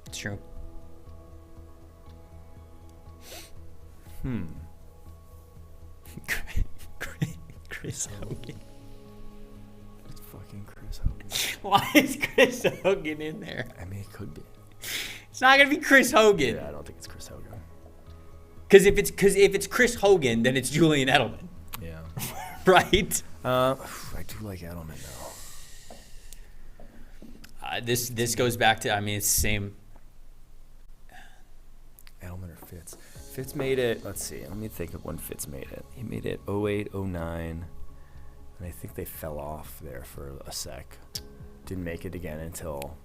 S7: It's true. Chris Hogan.
S8: It's fucking Chris Hogan.
S7: Why is Chris Hogan in there?
S8: I mean, it could be.
S7: It's not gonna be Chris Hogan.
S8: Yeah, I don't think it's Chris Hogan.
S7: Because if it's Chris Hogan, then it's Julian Edelman,
S8: Yeah.
S7: right?
S8: I do like Edelman though.
S7: This goes back to, I mean, it's the same.
S8: Edelman or Fitz? Fitz made it. Let's see. Let me think of when Fitz made it. He made it 08, 09, and I think they fell off there for a sec. Didn't make it again until.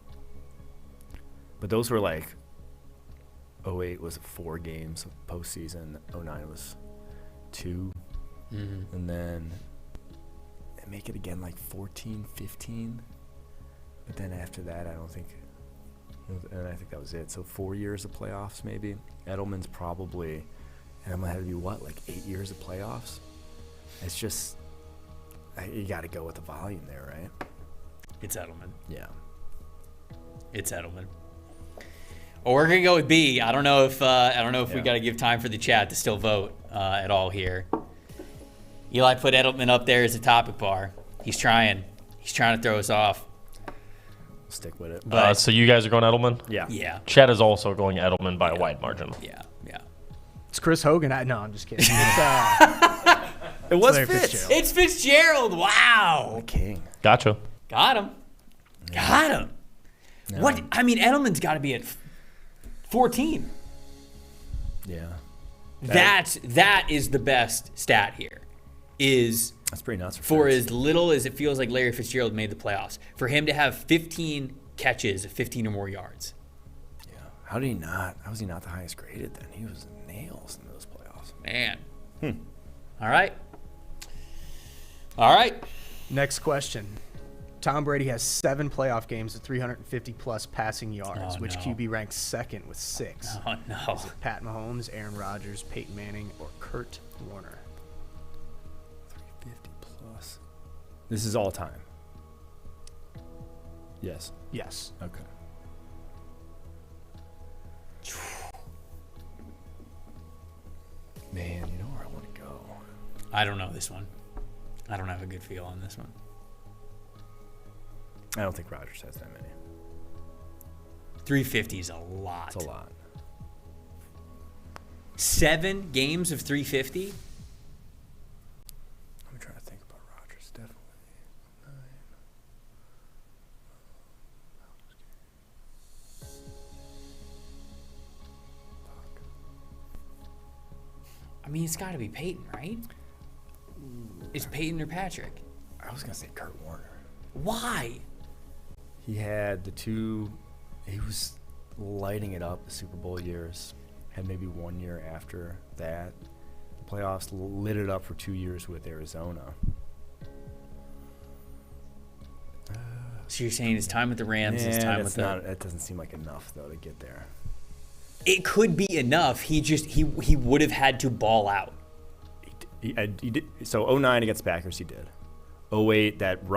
S8: But those were like. 08 was 4 games of postseason. 09 was 2, and then they make it again like 14, 15. But then after that, I don't think. And I think that was it. So 4 years of playoffs, maybe. Edelman had to be what, like 8 years of playoffs? It's just, you got to go with the volume there, right?
S7: It's Edelman.
S8: Yeah.
S7: It's Edelman. Well, we're gonna go with B. I don't know if we got to give time for the chat to still vote at all here. Eli put Edelman up there as a topic bar. He's trying to throw us off.
S8: Stick with it.
S7: But
S10: So you guys are going Edelman?
S8: Yeah.
S7: yeah,
S10: Chat is also going Edelman by a wide margin.
S7: yeah.
S9: It's Chris Hogan. No, I'm just kidding. It's,
S8: It was
S9: Larry
S8: Fitz.
S9: Fitzgerald.
S7: It's Fitzgerald. Wow.
S8: King.
S10: Gotcha.
S7: Got him. Got him.
S8: No.
S7: What? I mean, Edelman's got to be at 14.
S8: Yeah.
S7: That is the best stat here. Is
S8: That's pretty nuts
S7: for
S8: Fitz.
S7: as little as it feels like Larry Fitzgerald made the playoffs, for him to have 15 catches of 15 or more yards.
S8: Yeah. How was he not the highest graded then? He was nails in those playoffs.
S7: Man. All right.
S9: Next question. Tom Brady has 7 playoff games with 350-plus passing yards,
S7: Oh,
S9: which
S7: no.
S9: QB ranks second with 6.
S7: Oh, no.
S9: Is it Pat Mahomes, Aaron Rodgers, Peyton Manning, or Kurt Warner?
S8: 350 plus. This is all time. Yes.
S9: Yes.
S8: Okay. Man, you know where I want to go.
S7: I don't know this one. I don't have a good feel on this one.
S8: I don't think Rodgers has that many.
S7: 350 is a lot.
S8: It's a lot.
S7: 7 games of 350?
S8: I'm trying to think about Rodgers. Definitely.
S7: I mean, it's got to be Peyton, right? It's Peyton or Patrick.
S8: I was going to say Kurt Warner.
S7: Why?
S8: He had the 2, he was lighting it up the Super Bowl years. Had maybe 1 year after that. The playoffs lit it up for 2 years with Arizona.
S7: So you're saying his time with the Rams, his time with the...
S8: That doesn't seem like enough, though, to get there.
S7: It could be enough. He would have had to ball out.
S8: He did. So 09 against Packers, he did. 08, that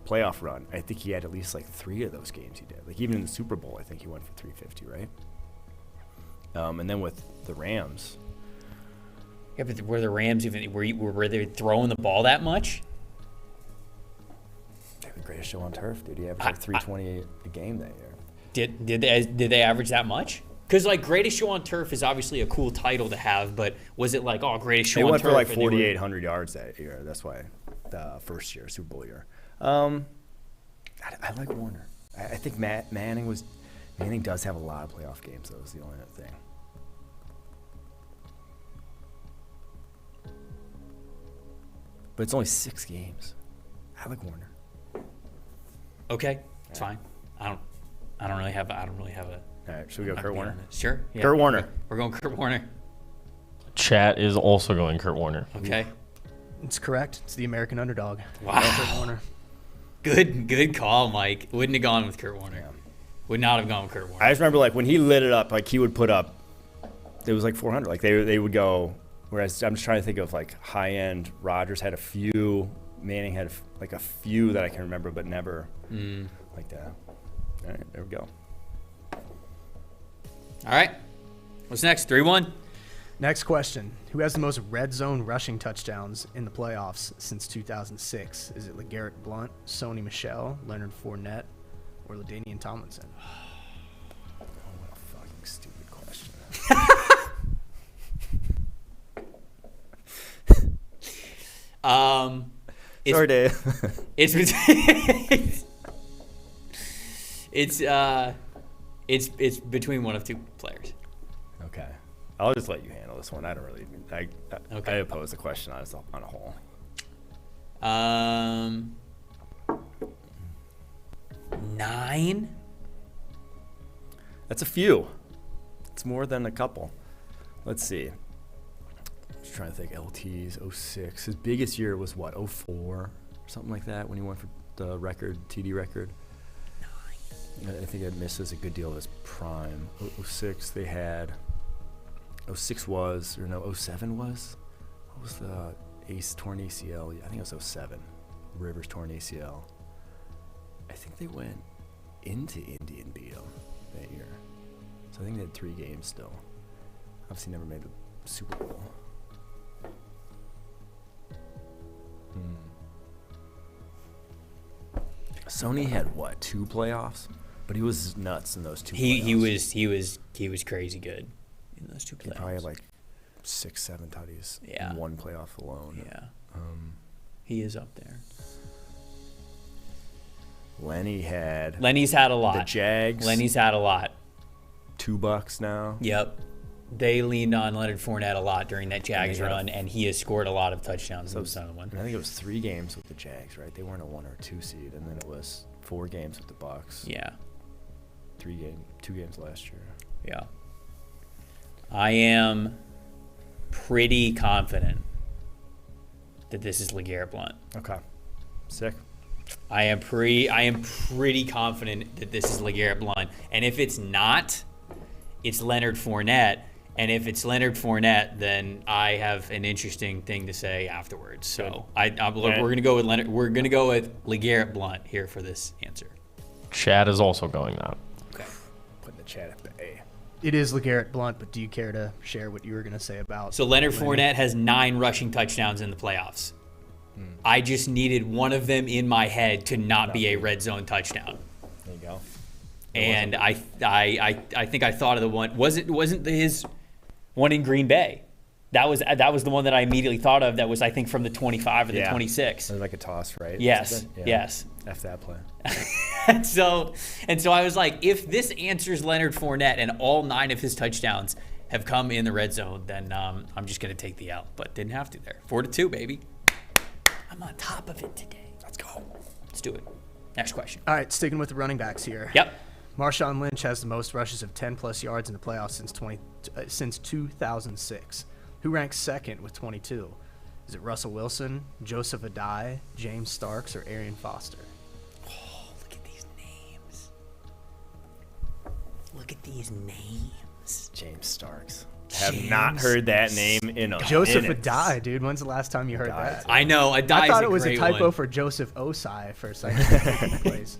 S8: playoff run, I think he had at least like 3 of those games he did. Like even in the Super Bowl, I think he went for 350, right? And then with the Rams.
S7: Yeah, but were the Rams even were they throwing the ball that much?
S8: They had the greatest show on turf, dude. He averaged like 328 a game that year.
S7: Did they average that much? Because like greatest show on turf is obviously a cool title to have, but was it like greatest show on turf?
S8: They went for like 4,800 yards that year. That's why the first year, Super Bowl year. I like Warner. I think Manning does have a lot of playoff games, though, is the only other thing. But it's only 6 games. I like Warner.
S7: Okay, it's fine. I don't really have a.
S8: All right, should we go Kurt Warner?
S7: Sure. Yeah.
S8: Kurt Warner.
S7: We're going Kurt Warner.
S10: Chat is also going Kurt Warner.
S7: Okay.
S9: It's correct. It's the American underdog.
S7: Wow.
S9: Kurt Warner.
S7: Good call, Mike. Wouldn't have gone with Kurt Warner.
S8: Yeah.
S7: Would not have gone with Kurt Warner.
S8: I just remember like when he lit it up, like he would put up, it was like 400. Like they would go. Whereas I'm just trying to think of like high end. Rodgers had a few. Manning had like a few that I can remember, but never like that. All right, there we go.
S7: All right. What's next? 3-1.
S9: Next question. Who has the most red zone rushing touchdowns in the playoffs since 2006? Is it LeGarrette Blount, Sony Michel, Leonard Fournette, or LaDainian Tomlinson?
S8: Oh, what a fucking stupid question. Sorry, Dave.
S7: It's between one of 2 players.
S8: Okay. I'll just let you handle this one. I don't really.
S7: Okay.
S8: I oppose the question on a whole.
S7: 9.
S8: That's a few. It's more than a couple. Let's see. Just trying to think. LT's 06. His biggest year was what? 04 or something like that when he went for the TD record. 9. I think it misses a good deal of his prime. 06 they had. 06 was, or no, 07 was? What was the Ace torn ACL? I think it was 07. Rivers torn ACL. I think they went into Indy and beat them that year. So I think they had 3 games still. Obviously never made the Super Bowl. Sony had what, 2 playoffs? But he was nuts in those 2 playoffs.
S7: He was crazy good in those 2 playoffs.
S8: He probably had like 6-7 tutties in 1 playoff alone.
S7: Yeah. He is up there.
S8: Lenny's had
S7: a lot.
S8: The Jags.
S7: Lenny's had a lot.
S8: $2 now.
S7: Yep. They leaned on Leonard Fournette a lot during that Jags run, and he has scored a lot of touchdowns in the one.
S8: And I think it was 3 games with the Jags, right? They weren't a 1 or 2 seed, and then it was 4 games with the Bucs.
S7: Yeah.
S8: 2 games last year.
S7: Yeah. I am pretty confident that this is LeGarrette Blount.
S8: Okay. Sick.
S7: I am pretty confident that this is LeGarrette Blount. And if it's not, it's Leonard Fournette. And if it's Leonard Fournette, then I have an interesting thing to say afterwards. So we're gonna go with Leonard. We're gonna go with LeGarrette Blount here for this answer.
S10: Chad is also going that.
S8: Okay. Putting the chat at bay.
S9: It is LeGarrette Blount, but do you care to share what you were going to say about?
S7: So Leonard Fournette has 9 rushing touchdowns in the playoffs. I just needed one of them in my head to not be a red zone touchdown.
S8: There you go.
S7: And I think I thought of the one. Wasn't his one in Green Bay? That was the one that I immediately thought of. That was, I think, from the 25 or the 26.
S8: It was like a toss, right?
S7: Yes.
S8: Yeah.
S7: Yes.
S8: F that play.
S7: And so I was like, if this answers Leonard Fournette and all 9 of his touchdowns have come in the red zone, then I'm just going to take the L. But didn't have to there. 4-2, baby. I'm on top of it today. Let's go. Let's do it. Next question.
S9: All right, sticking with the running backs here.
S7: Yep.
S9: Marshawn Lynch has the most rushes of 10-plus yards in the playoffs since 2006. Who ranks second with 22? Is it Russell Wilson, Joseph Adai, James Starks, or Arian Foster?
S7: Oh, look at these names. Look at these names.
S8: James Starks. Have not heard that name in a
S9: Joseph
S8: minute.
S9: Adai, dude. When's the last time you heard that?
S7: I know. Adai
S9: I thought
S7: is
S9: it was a
S7: great
S9: typo
S7: one.
S9: for Joseph Osai for a second. Plays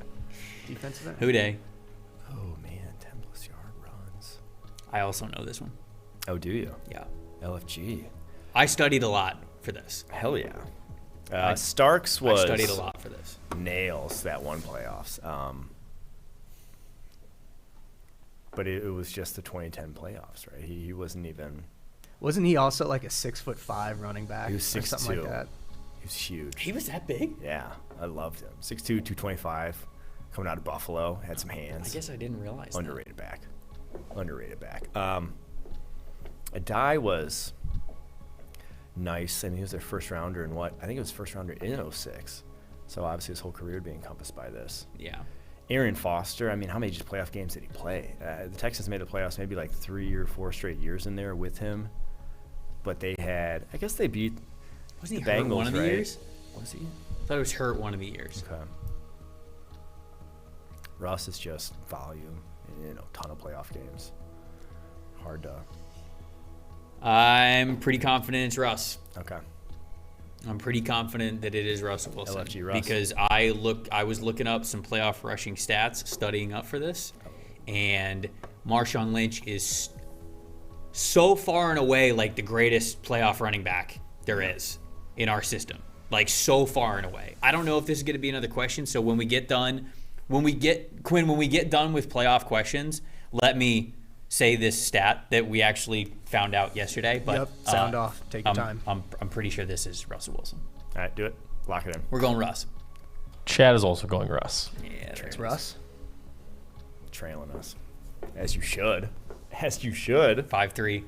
S9: defensive end.
S7: Who day?
S8: Oh, man. 10-plus yard runs.
S7: I also know this one.
S8: Oh, do you?
S7: Yeah.
S8: LFG.
S7: I studied a lot for this.
S8: Hell yeah. Starks was...
S7: I studied a lot for this.
S8: Nails that one playoffs. But it was just the 2010 playoffs, right? He wasn't even...
S9: Wasn't he also like a 6'5" running back?
S8: He was
S9: or something
S8: 6'2".
S9: like that?
S8: He was huge.
S7: He was that big?
S8: Yeah, I loved him. 6'2", 225, coming out of Buffalo, had some hands.
S7: I guess I didn't realize
S8: Underrated back. Underrated back. Adai was nice. I mean, he was their first rounder in what? I think it was first rounder in 06. So obviously his whole career would be encompassed by this.
S7: Yeah.
S8: Arian Foster, I mean, how many just playoff games did he play? The Texans made the playoffs maybe like 3 or 4 straight years in there with him. But they had, I guess they beat
S7: Wasn't he
S8: the
S7: hurt
S8: Bengals,
S7: one of the
S8: right?
S7: years?
S8: Was he?
S7: I thought he was hurt one of the years.
S8: Okay. Russ is just volume, ton of playoff games. Hard to.
S7: I'm pretty confident it's Russ.
S8: Okay.
S7: I'm pretty confident that it is Russell Wilson.
S8: LFG Russ.
S7: Because I was looking up some playoff rushing stats, studying up for this, and Marshawn Lynch is so far and away like the greatest playoff running back there is in our system. Like so far and away. I don't know if this is going to be another question. So when we get done with playoff questions, let me say this stat that we actually found out yesterday. But
S9: sound off. Take your time.
S7: I'm pretty sure this is Russell Wilson.
S8: All right, do it. Lock it in.
S7: We're going Russ.
S10: Chad is also going Russ.
S7: Yeah,
S9: It's Russ.
S8: Trailing us. As you should. As you should.
S7: 5-3.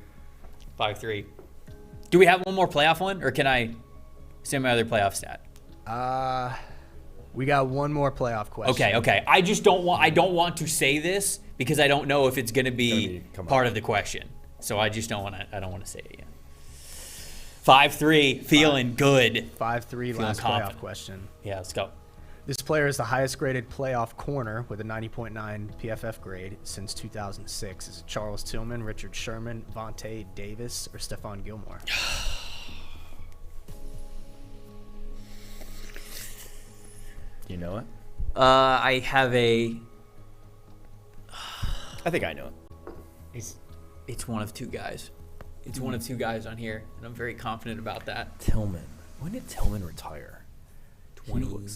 S7: 5-3. Do we have one more playoff one, or can I say my other playoff stat?
S9: We got one more playoff question.
S7: Okay. I don't want to say this because I don't know if it's going to be part of the question. So I just don't want to say it yet. 5-3, feeling good.
S9: 5-3, last playoff question.
S7: Yeah, let's go.
S9: This player is the highest graded playoff corner with a 90.9 PFF grade since 2006. Is it Charles Tillman, Richard Sherman, Vontae Davis, or Stephon Gilmore?
S8: You know it?
S7: I have a...
S8: I think I know it.
S7: It's one of two guys. It's one of two guys on here, and I'm very confident about that.
S8: Tillman. When did Tillman retire?
S7: 20.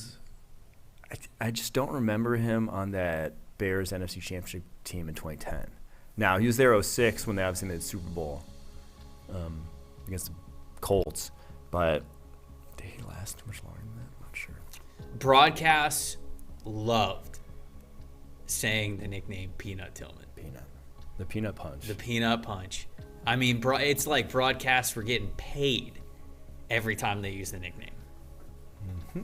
S8: I just don't remember him on that Bears NFC Championship team in 2010. Now, he was there 06 when they obviously made the Super Bowl against the Colts. But did he last too much longer than that? I'm not sure.
S7: Broadcasts loved saying the nickname Peanut Tillman.
S8: Peanut. The Peanut Punch.
S7: The Peanut Punch. I mean, it's like broadcasts were getting paid every time they use the nickname.
S8: Mm-hmm.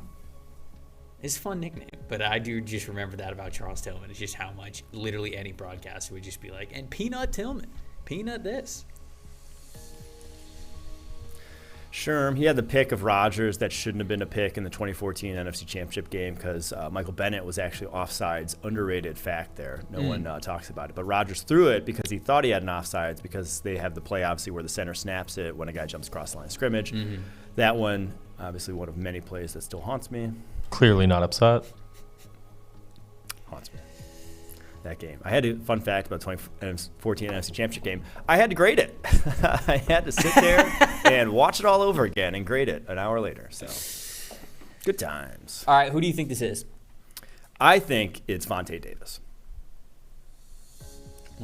S7: It's a fun nickname, but I do just remember that about Charles Tillman. It's just how much literally any broadcaster would just be like, and Peanut Tillman, Peanut this.
S8: Sherm, he had the pick of Rodgers that shouldn't have been a pick in the 2014 NFC Championship game because Michael Bennett was actually offsides. Underrated fact there. No one talks about it. But Rodgers threw it because he thought he had an offsides because they have the play, obviously, where the center snaps it when a guy jumps across the line of scrimmage. That one, obviously, one of many plays that still haunts me.
S10: Clearly not upset.
S8: Haunts me. That game. I had a fun fact about the 2014 NFC Championship game. I had to grade it. I had to sit there and watch it all over again and grade it an hour later. So, good times.
S7: All right, who do you think this is?
S8: I think it's Vontae Davis.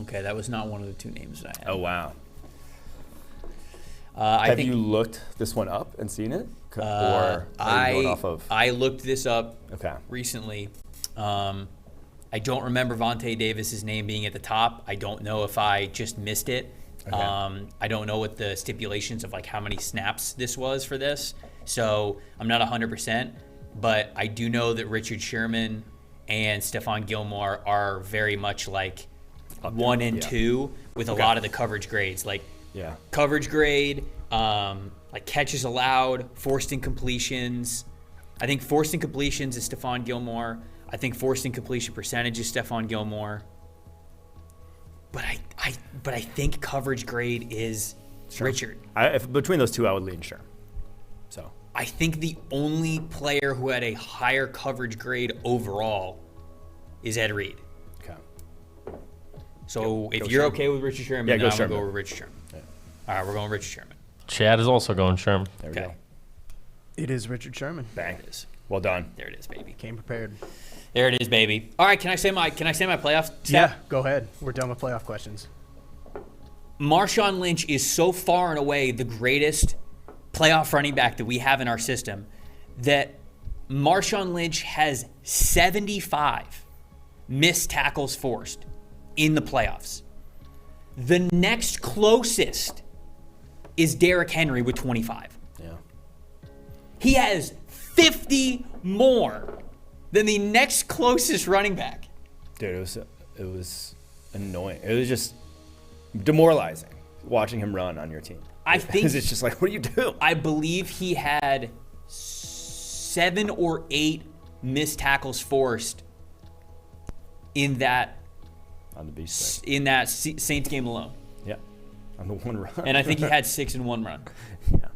S7: Okay, that was not one of the two names that I had.
S8: Oh, wow.
S7: Have
S8: you looked this one up and seen it? Or are you going off of?
S7: I looked this up
S8: Okay.
S7: recently. I don't remember Vontae Davis's name being at the top. I don't know if I just missed it.
S8: Okay.
S7: I don't know what the stipulations of like how many snaps this was for this. So I'm not 100%, but I do know that Richard Sherman and Stephon Gilmore are very much like 1 and 2 with a lot of the coverage grades. Like coverage grade, like catches allowed, forced incompletions. I think forced incompletions is Stephon Gilmore. I think forced incompletion percentage is Stephon Gilmore. But I think coverage grade is Richard.
S8: Between those two, I would lean Sherm. So
S7: I think the only player who had a higher coverage grade overall is Ed Reed.
S8: Okay.
S7: So if you're okay with Richard Sherman, then I'm going to go with Richard Sherman.
S8: Yeah.
S7: All right, we're going Richard Sherman.
S10: Chad is also going Sherm.
S8: There we go.
S9: It is Richard Sherman.
S8: Bang.
S7: There it is.
S8: Well done.
S7: There it is, baby.
S9: Came prepared.
S7: There it is, baby. All right, can I say my playoff stat?
S9: Yeah, go ahead. We're done with playoff questions.
S7: Marshawn Lynch is so far and away the greatest playoff running back that we have in our system that Marshawn Lynch has 75 missed tackles forced in the playoffs. The next closest is Derrick Henry with 25.
S8: Yeah.
S7: He has 50 more than the next closest running back.
S8: Dude, it was annoying. It was just demoralizing watching him run on your team.
S7: I think
S8: it's just like, what do you do?
S7: I believe he had 7 or 8 missed tackles forced in that
S8: on the beast
S7: in that Saints game alone.
S8: Yeah, on the one run.
S7: And I think he had 6 in one run.
S8: Yeah,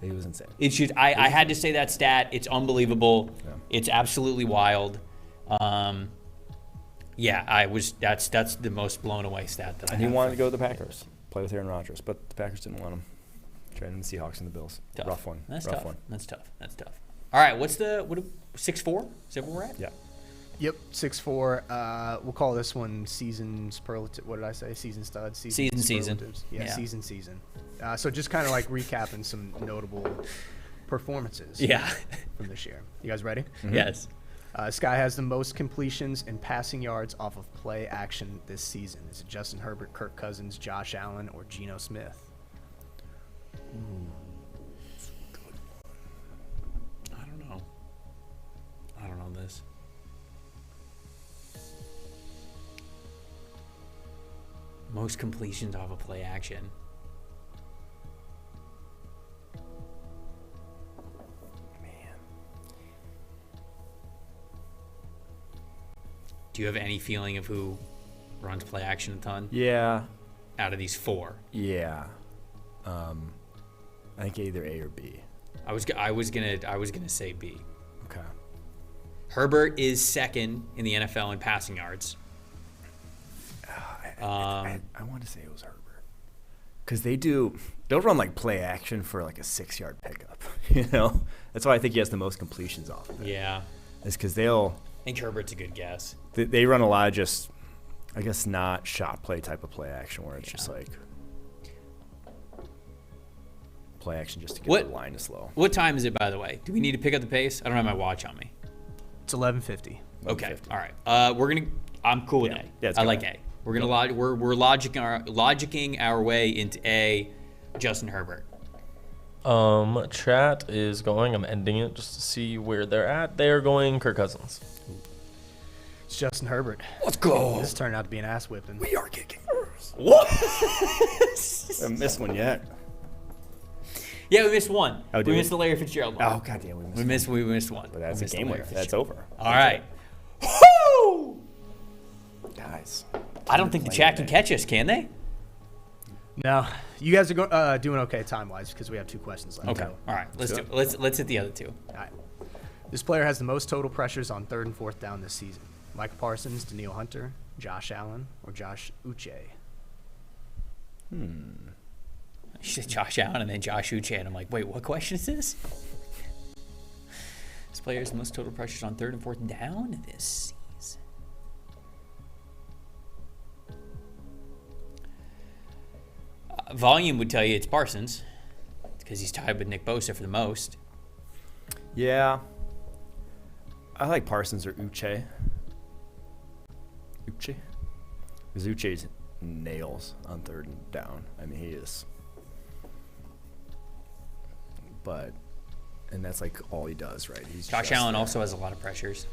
S8: he was insane.
S7: It's just I had to say that stat. It's unbelievable.
S8: Yeah.
S7: It's absolutely wild. That's the most blown away stat that I have.
S8: And he wanted to go to the Packers, play with Aaron Rodgers, but the Packers didn't want him. Trading the Seahawks and the Bills.
S7: Tough.
S8: Rough one.
S7: That's
S8: Rough
S7: tough.
S8: one.
S7: That's tough. All right, what's 6'4"? Is that where we're at?
S8: Yeah.
S9: Yep, 6'4". We'll call this one season superlative. What did I say? Season stud.
S7: Season.
S9: Superlatives. Yeah,
S7: Yeah.
S9: season. So just kind of like recapping some notable performances.
S7: Yeah.
S9: From this year. You guys ready?
S8: Mm-hmm.
S7: Yes.
S9: This guy has the most completions and passing yards off of play action this season. Is it Justin Herbert, Kirk Cousins, Josh Allen, or Geno Smith?
S7: I don't know this. Most completions off of play action.
S8: Man.
S7: Do you have any feeling of who runs play action a ton?
S8: Yeah.
S7: Out of these 4.
S8: Yeah. I think either A or B.
S7: I was gonna say B.
S8: Okay.
S7: Herbert is second in the NFL in passing yards.
S8: I want to say it was Herbert. Because they'll run like play action for like a 6-yard pickup. You know? That's why I think he has the most completions off of it.
S7: Yeah.
S8: It's because
S7: I think Herbert's a good guess.
S8: they run a lot of just, I guess, not shot play type of play action where it's just like play action just to get the line to slow.
S7: What time is it, by the way? Do we need to pick up the pace? I don't have my watch on me.
S9: It's 11:50.
S7: Okay. All right. I'm cool with A.
S8: Yeah,
S7: I like A. We're logicking our way into A. Justin Herbert.
S10: Chat is going. I'm ending it just to see where they're at. They are going Kirk Cousins.
S9: It's Justin Herbert.
S8: Let's go.
S9: This turned out to be an ass whipping.
S8: We are kicking. What? I haven't missed one yet.
S7: Yeah, we missed one.
S8: Oh, did
S7: we
S8: we?
S7: missed the Larry Fitzgerald one.
S8: Oh, goddamn, we missed
S7: We missed one.
S8: But that's
S7: We
S8: a
S7: missed
S8: game
S7: the
S8: winner.
S7: Larry
S8: That's
S7: Fitzgerald.
S8: over.
S7: All right. Woo!
S8: Guys.
S7: I don't think the chat can catch us, can they?
S9: No, you guys are doing okay time-wise because we have 2 questions left.
S7: Okay.
S9: So,
S7: All right. Let's do it. Let's hit the other 2.
S9: all right. This player has the most total pressures on 3rd and 4th down this season. Micah Parsons, Daniil Hunter, Josh Allen, or Josh Uche?
S7: You said Josh Allen and then Josh Uche, and I'm like, wait, what question is this? This player has the most total pressures on 3rd and 4th down this season. Volume would tell you it's Parsons because he's tied with Nick Bosa for the most.
S8: Yeah. I like Parsons or Uche. Uche? Because Uche's nails on 3rd and down. I mean, he is. But, and that's like all he does, right? He's
S7: Josh
S8: just
S7: Allen
S8: there.
S7: also has a lot of pressures.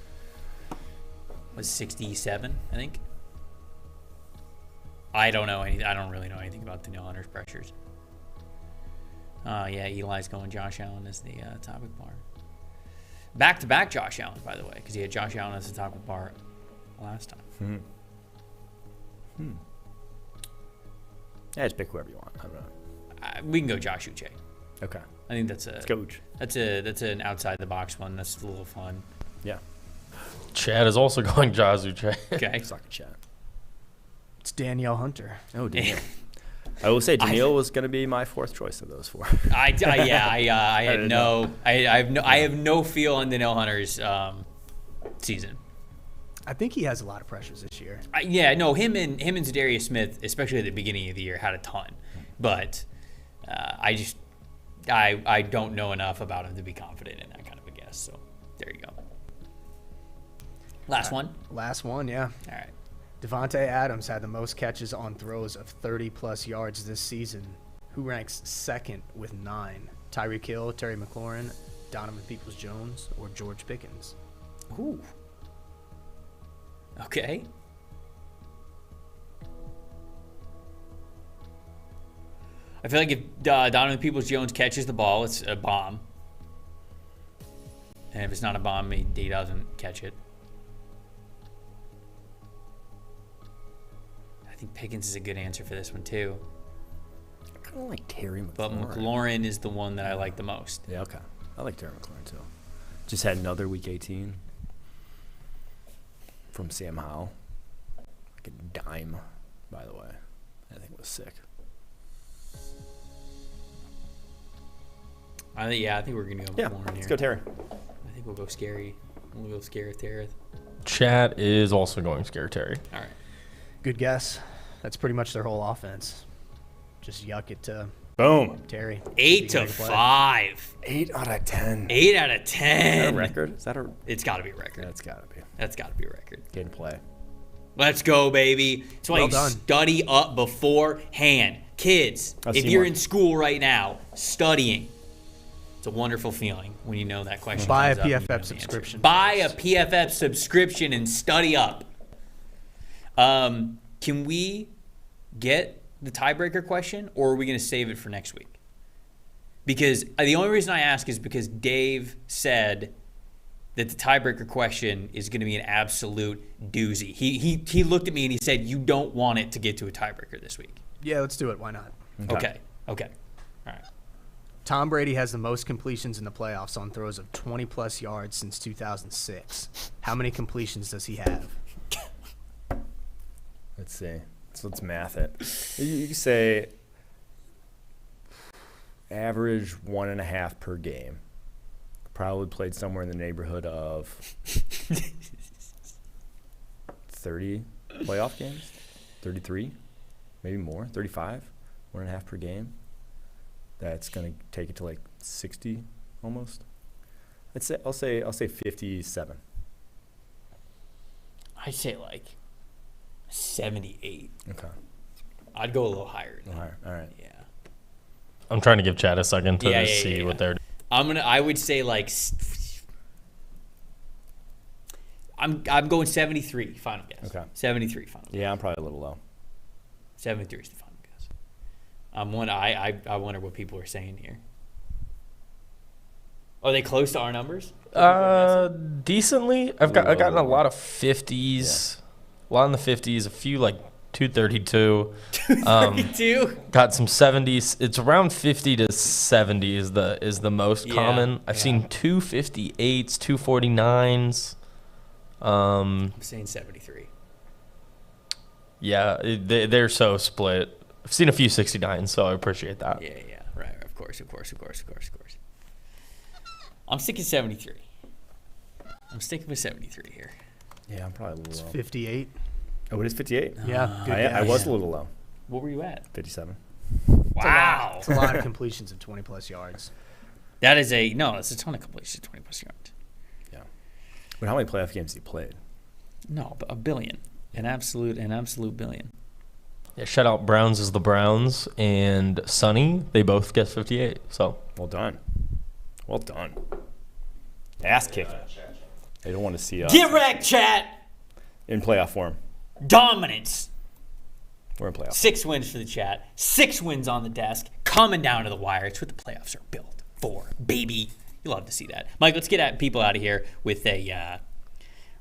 S7: Was 67, I think. I don't know anything. I don't really know anything about Daniil Hunter's pressures. Yeah, Eli's going Josh Allen as the topic bar. Back-to-back Josh Allen, by the way, because he had Josh Allen as the topic bar last time.
S8: Yeah, just pick whoever you want. I don't know.
S7: We can go Josh Uche.
S8: Okay.
S7: I think that's a
S8: Let's go Uche.
S7: that's an outside the box one. That's a little fun.
S8: Yeah.
S10: Chad is also going Josh Uche.
S7: Okay.
S8: Suck chat.
S9: It's Danielle Hunter.
S8: Oh, Daniil. I will say Daniil was going to be my 4th choice of those 4.
S7: I have no feel on Daniil Hunter's season.
S9: I think he has a lot of pressures this year.
S7: Him and Zadarius Smith, especially at the beginning of the year, had a ton. But I don't know enough about him to be confident in that kind of a guess. So there you go. Last one.
S9: Last one, yeah.
S7: All right.
S9: Devontae Adams had the most catches on throws of 30-plus yards this season. Who ranks 2nd with 9? Tyreek Hill, Terry McLaurin, Donovan Peoples-Jones, or George Pickens?
S7: Ooh. Okay. I feel like if Donovan Peoples-Jones catches the ball, it's a bomb. And if it's not a bomb, he doesn't catch it. I think Pickens is a good answer for this one, too.
S8: I kind of like Terry McLaurin.
S7: But McLaurin is the one that I like the most.
S8: Yeah, okay. I like Terry McLaurin, too. Just had another Week 18 from Sam Howell. Like a dime, by the way. I think it was sick.
S7: I think we're going to go
S8: Yeah,
S7: McLaurin here.
S8: let's go Terry.
S7: I think we'll go scary. We'll go scary Terry.
S10: Chat is also going Scare Terry.
S7: All right.
S9: Good guess. That's pretty much their whole offense. Just yuck it to
S8: Boom.
S9: Terry.
S7: 8 to 5.
S8: 8 out of 10.
S7: 8 out of
S8: Is that
S7: 10.
S8: a record? Is that a...
S7: It's got to be a record.
S8: That's got to be.
S7: That's got to be a record.
S8: Game play.
S7: Let's go, baby. That's why
S9: Well
S7: you
S9: done.
S7: study up beforehand. Kids,
S8: I've
S7: if
S8: seen
S7: you're
S8: one.
S7: in school right now, studying, it's a wonderful feeling when you know that question
S9: Buy a
S7: comes up and you know
S9: PFF
S7: the answer.
S9: subscription.
S7: Buy a PFF subscription and study up. Can we get the tiebreaker question, or are we going to save it for next week? Because the only reason I ask is because Dave said that the tiebreaker question is going to be an absolute doozy. He looked at me and he said, you don't want it to get to a tiebreaker this week.
S9: Yeah, let's do it. Why not?
S7: Okay. All right.
S9: Tom Brady has the most completions in the playoffs on throws of 20-plus yards since 2006. How many completions does he have?
S8: Let's see. So let's math it. You can say average 1.5 per game. Probably played somewhere in the neighborhood of 30 playoff games, 33, maybe more, 35, 1.5 per game. That's gonna take it to like 60 almost. I'll say 57.
S7: I say like 78.
S8: Okay.
S7: I'd go a little higher.
S8: All right.
S7: Yeah.
S10: I'm trying to give Chad a second to
S7: Yeah,
S10: see what they're doing.
S7: I would say like I'm going 73 final guess.
S8: Okay.
S7: 73 final guess.
S8: Yeah, I'm probably a little low.
S7: 73 is the final guess. I wonder what people are saying here. Are they close to our numbers?
S10: Decently. I've gotten a lot of 50s, a lot in the 50s, a few like 232.
S7: 232.
S10: Got some 70s. It's around 50 to 70 is the most common. I've seen 258s, 249s.
S7: I'm saying 73.
S10: Yeah, they're so split. I've seen a few 69s, so I appreciate that.
S7: Yeah, right. Of course. I'm sticking 73. I'm sticking with 73 here.
S8: Yeah, I'm probably a little low.
S9: 58.
S8: Oh, it is 58?
S9: Yeah, good
S8: I
S9: guess.
S8: was a little low.
S7: What were you at?
S8: 57.
S7: Wow.
S9: It's a lot of completions of 20-plus yards.
S7: That is it's a ton of completions, 20-plus yards.
S8: Yeah. But how many playoff games have you played?
S7: No, but a billion. An absolute billion.
S10: Yeah, shout out Browns is the Browns and Sonny. They both get 58. So
S8: Well done. Ass kicking. They don't want to see us
S7: Get wrecked, chat.
S8: in playoff form.
S7: Dominance.
S8: We're in playoff.
S7: 6 wins for the chat. 6 wins on the desk. Coming down to the wire. It's what the playoffs are built for, baby. You love to see that. Mike, let's get people out of here with a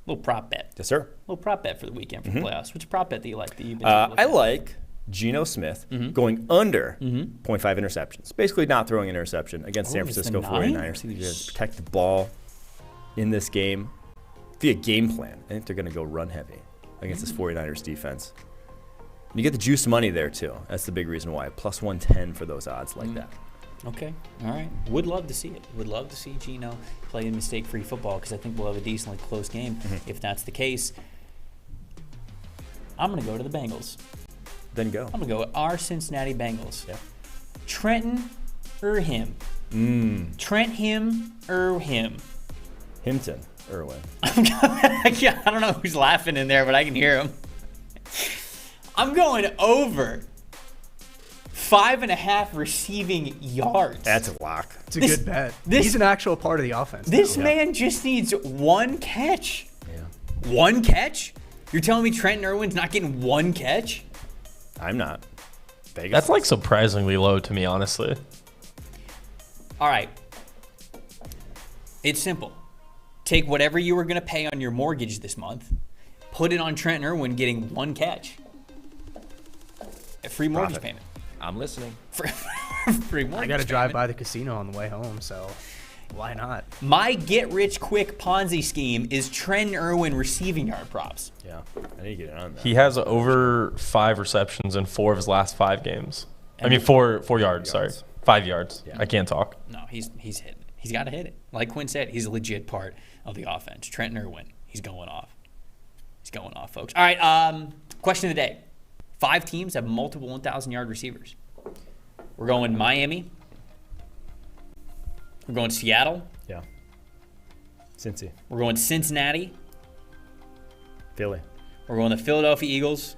S7: little prop bet.
S8: Yes, sir.
S7: Little prop bet for the weekend for the playoffs. What's a prop bet that you like? That you've been
S8: I like Geno Smith going under 0.5 interceptions. Basically not throwing an interception against San
S7: it's the
S8: Francisco 49ers. He just protect the ball in this game via game plan. I think they're going to go run heavy against this 49ers defense. And you get the juice money there, too. That's the big reason why. Plus 110 for those odds like that.
S7: Okay. All right. Would love to see it. Would love to see Geno play a mistake-free football because I think we'll have a decently close game if that's the case. I'm going to go to the Bengals.
S8: Then go.
S7: I'm going to go with our Cincinnati Bengals.
S8: Yeah.
S7: Trenton or him? Trent him or him?
S8: Hinton. Irwin.
S7: I don't know who's laughing in there, but I can hear him. I'm going over 5.5 receiving yards.
S8: That's a lock.
S9: It's a good bet. He's an actual part of the offense.
S7: This man just needs one catch.
S8: Yeah.
S7: One catch? You're telling me Trenton Irwin's not getting one catch?
S8: I'm not. Vegas.
S10: that's like surprisingly low to me, honestly.
S7: All right. It's simple. Take whatever you were going to pay on your mortgage this month, put it on Trenton Irwin getting one catch. A free mortgage payment.
S5: I'm listening.
S7: Free mortgage
S9: I got to drive
S7: payment.
S9: by the casino on the way home, so why not?
S7: My get-rich-quick Ponzi scheme is Trenton Irwin receiving yard props.
S8: Yeah. I need to get on that.
S10: He has over 5 receptions in 4 of his last 5 games. I mean, 4 yards, sorry. 5 yards. Yeah. I can't talk.
S7: No, he's hitting it. He's got to hit it. Like Quinn said, he's a legit part of the offense. Trenton Irwin, he's going off. He's going off, folks. All right, question of the day. 5 teams have multiple 1,000-yard receivers. We're going Miami. We're going Seattle.
S8: Yeah. Cincy.
S7: We're going Cincinnati.
S8: Philly.
S7: We're going the Philadelphia Eagles.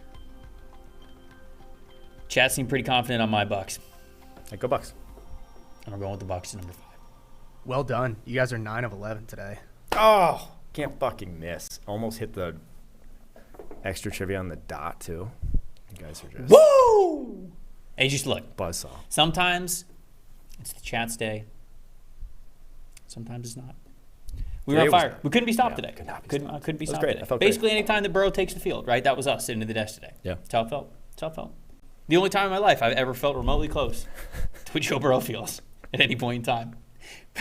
S7: Chat seemed pretty confident on my Bucks.
S8: Hey, go Bucks.
S7: And we're going with the Bucks at number 5.
S9: Well done. You guys are 9 of 11 today.
S8: Oh, can't fucking miss. Almost hit the extra trivia on the dot, too. You guys are just
S7: Woo! Hey, just look.
S8: buzzsaw.
S7: Sometimes it's the chat's day. Sometimes it's not. We were
S8: Today
S7: on
S8: was
S7: fire.
S8: not.
S7: We couldn't be stopped
S8: Yeah,
S7: today.
S8: could not be
S7: Couldn't
S8: stopped.
S7: be
S8: It was
S7: stopped
S8: great.
S7: today.
S8: I felt great.
S7: Basically, anytime the Burrow takes the field, right? That was us sitting to the desk today.
S8: Yeah.
S7: That's how it felt. That's how it felt. The only time in my life I've ever felt remotely close to what Joe Burrow feels at any point in time.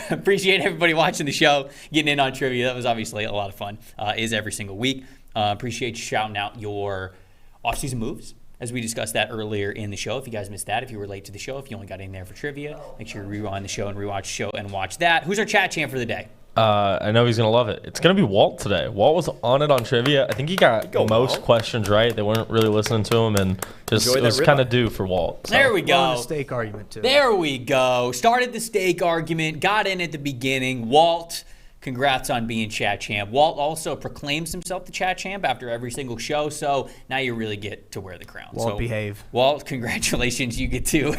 S7: Appreciate everybody watching the show, getting in on trivia. That was obviously a lot of fun. Is every single week. Appreciate you shouting out your offseason moves, as we discussed that earlier in the show. If you guys missed that, if you were late to the show, if you only got in there for trivia, make sure you rewind the show and rewatch the show and watch that. Who's our chat champ for the day?
S10: I know he's going to love it. It's going to be Walt today. Walt was on it on trivia. I think he got most
S8: Walt.
S10: questions right. They weren't really listening to him, and just
S8: Enjoy
S10: it
S8: that
S10: was
S8: ribeye.
S10: kind of due for Walt. So.
S7: There we
S9: Well,
S7: go.
S9: the steak argument, too.
S7: There we go. Started the steak argument, got in at the beginning. Walt, congrats on being chat champ. Walt also proclaims himself the chat champ after every single show, so now you really get to wear the crown.
S9: Walt,
S7: so,
S9: behave.
S7: Walt, congratulations. You get to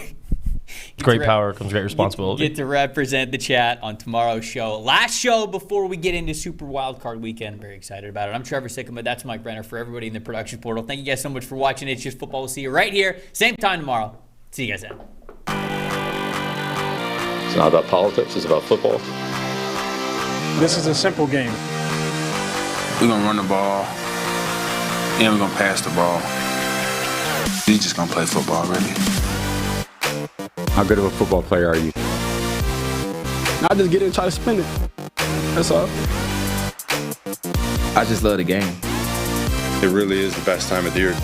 S10: Great power comes great responsibility.
S7: Get to represent the chat on tomorrow's show. Last show before we get into Super Wildcard Weekend. I'm very excited about it. I'm Trevor Sikkema. That's Mike Renner. For everybody in the production portal, thank you guys so much for watching. It's Just Football. We'll see you right here, same time tomorrow. See you guys then.
S1: It's not about politics, it's about football.
S2: This is a simple game.
S3: We're going to run the ball, and we're going to pass the ball. He's just going to play football, really.
S4: How good of a football player are you?
S2: Not just get it and try to spin it. That's all.
S11: I just love the game.
S6: It really is the best time of the year.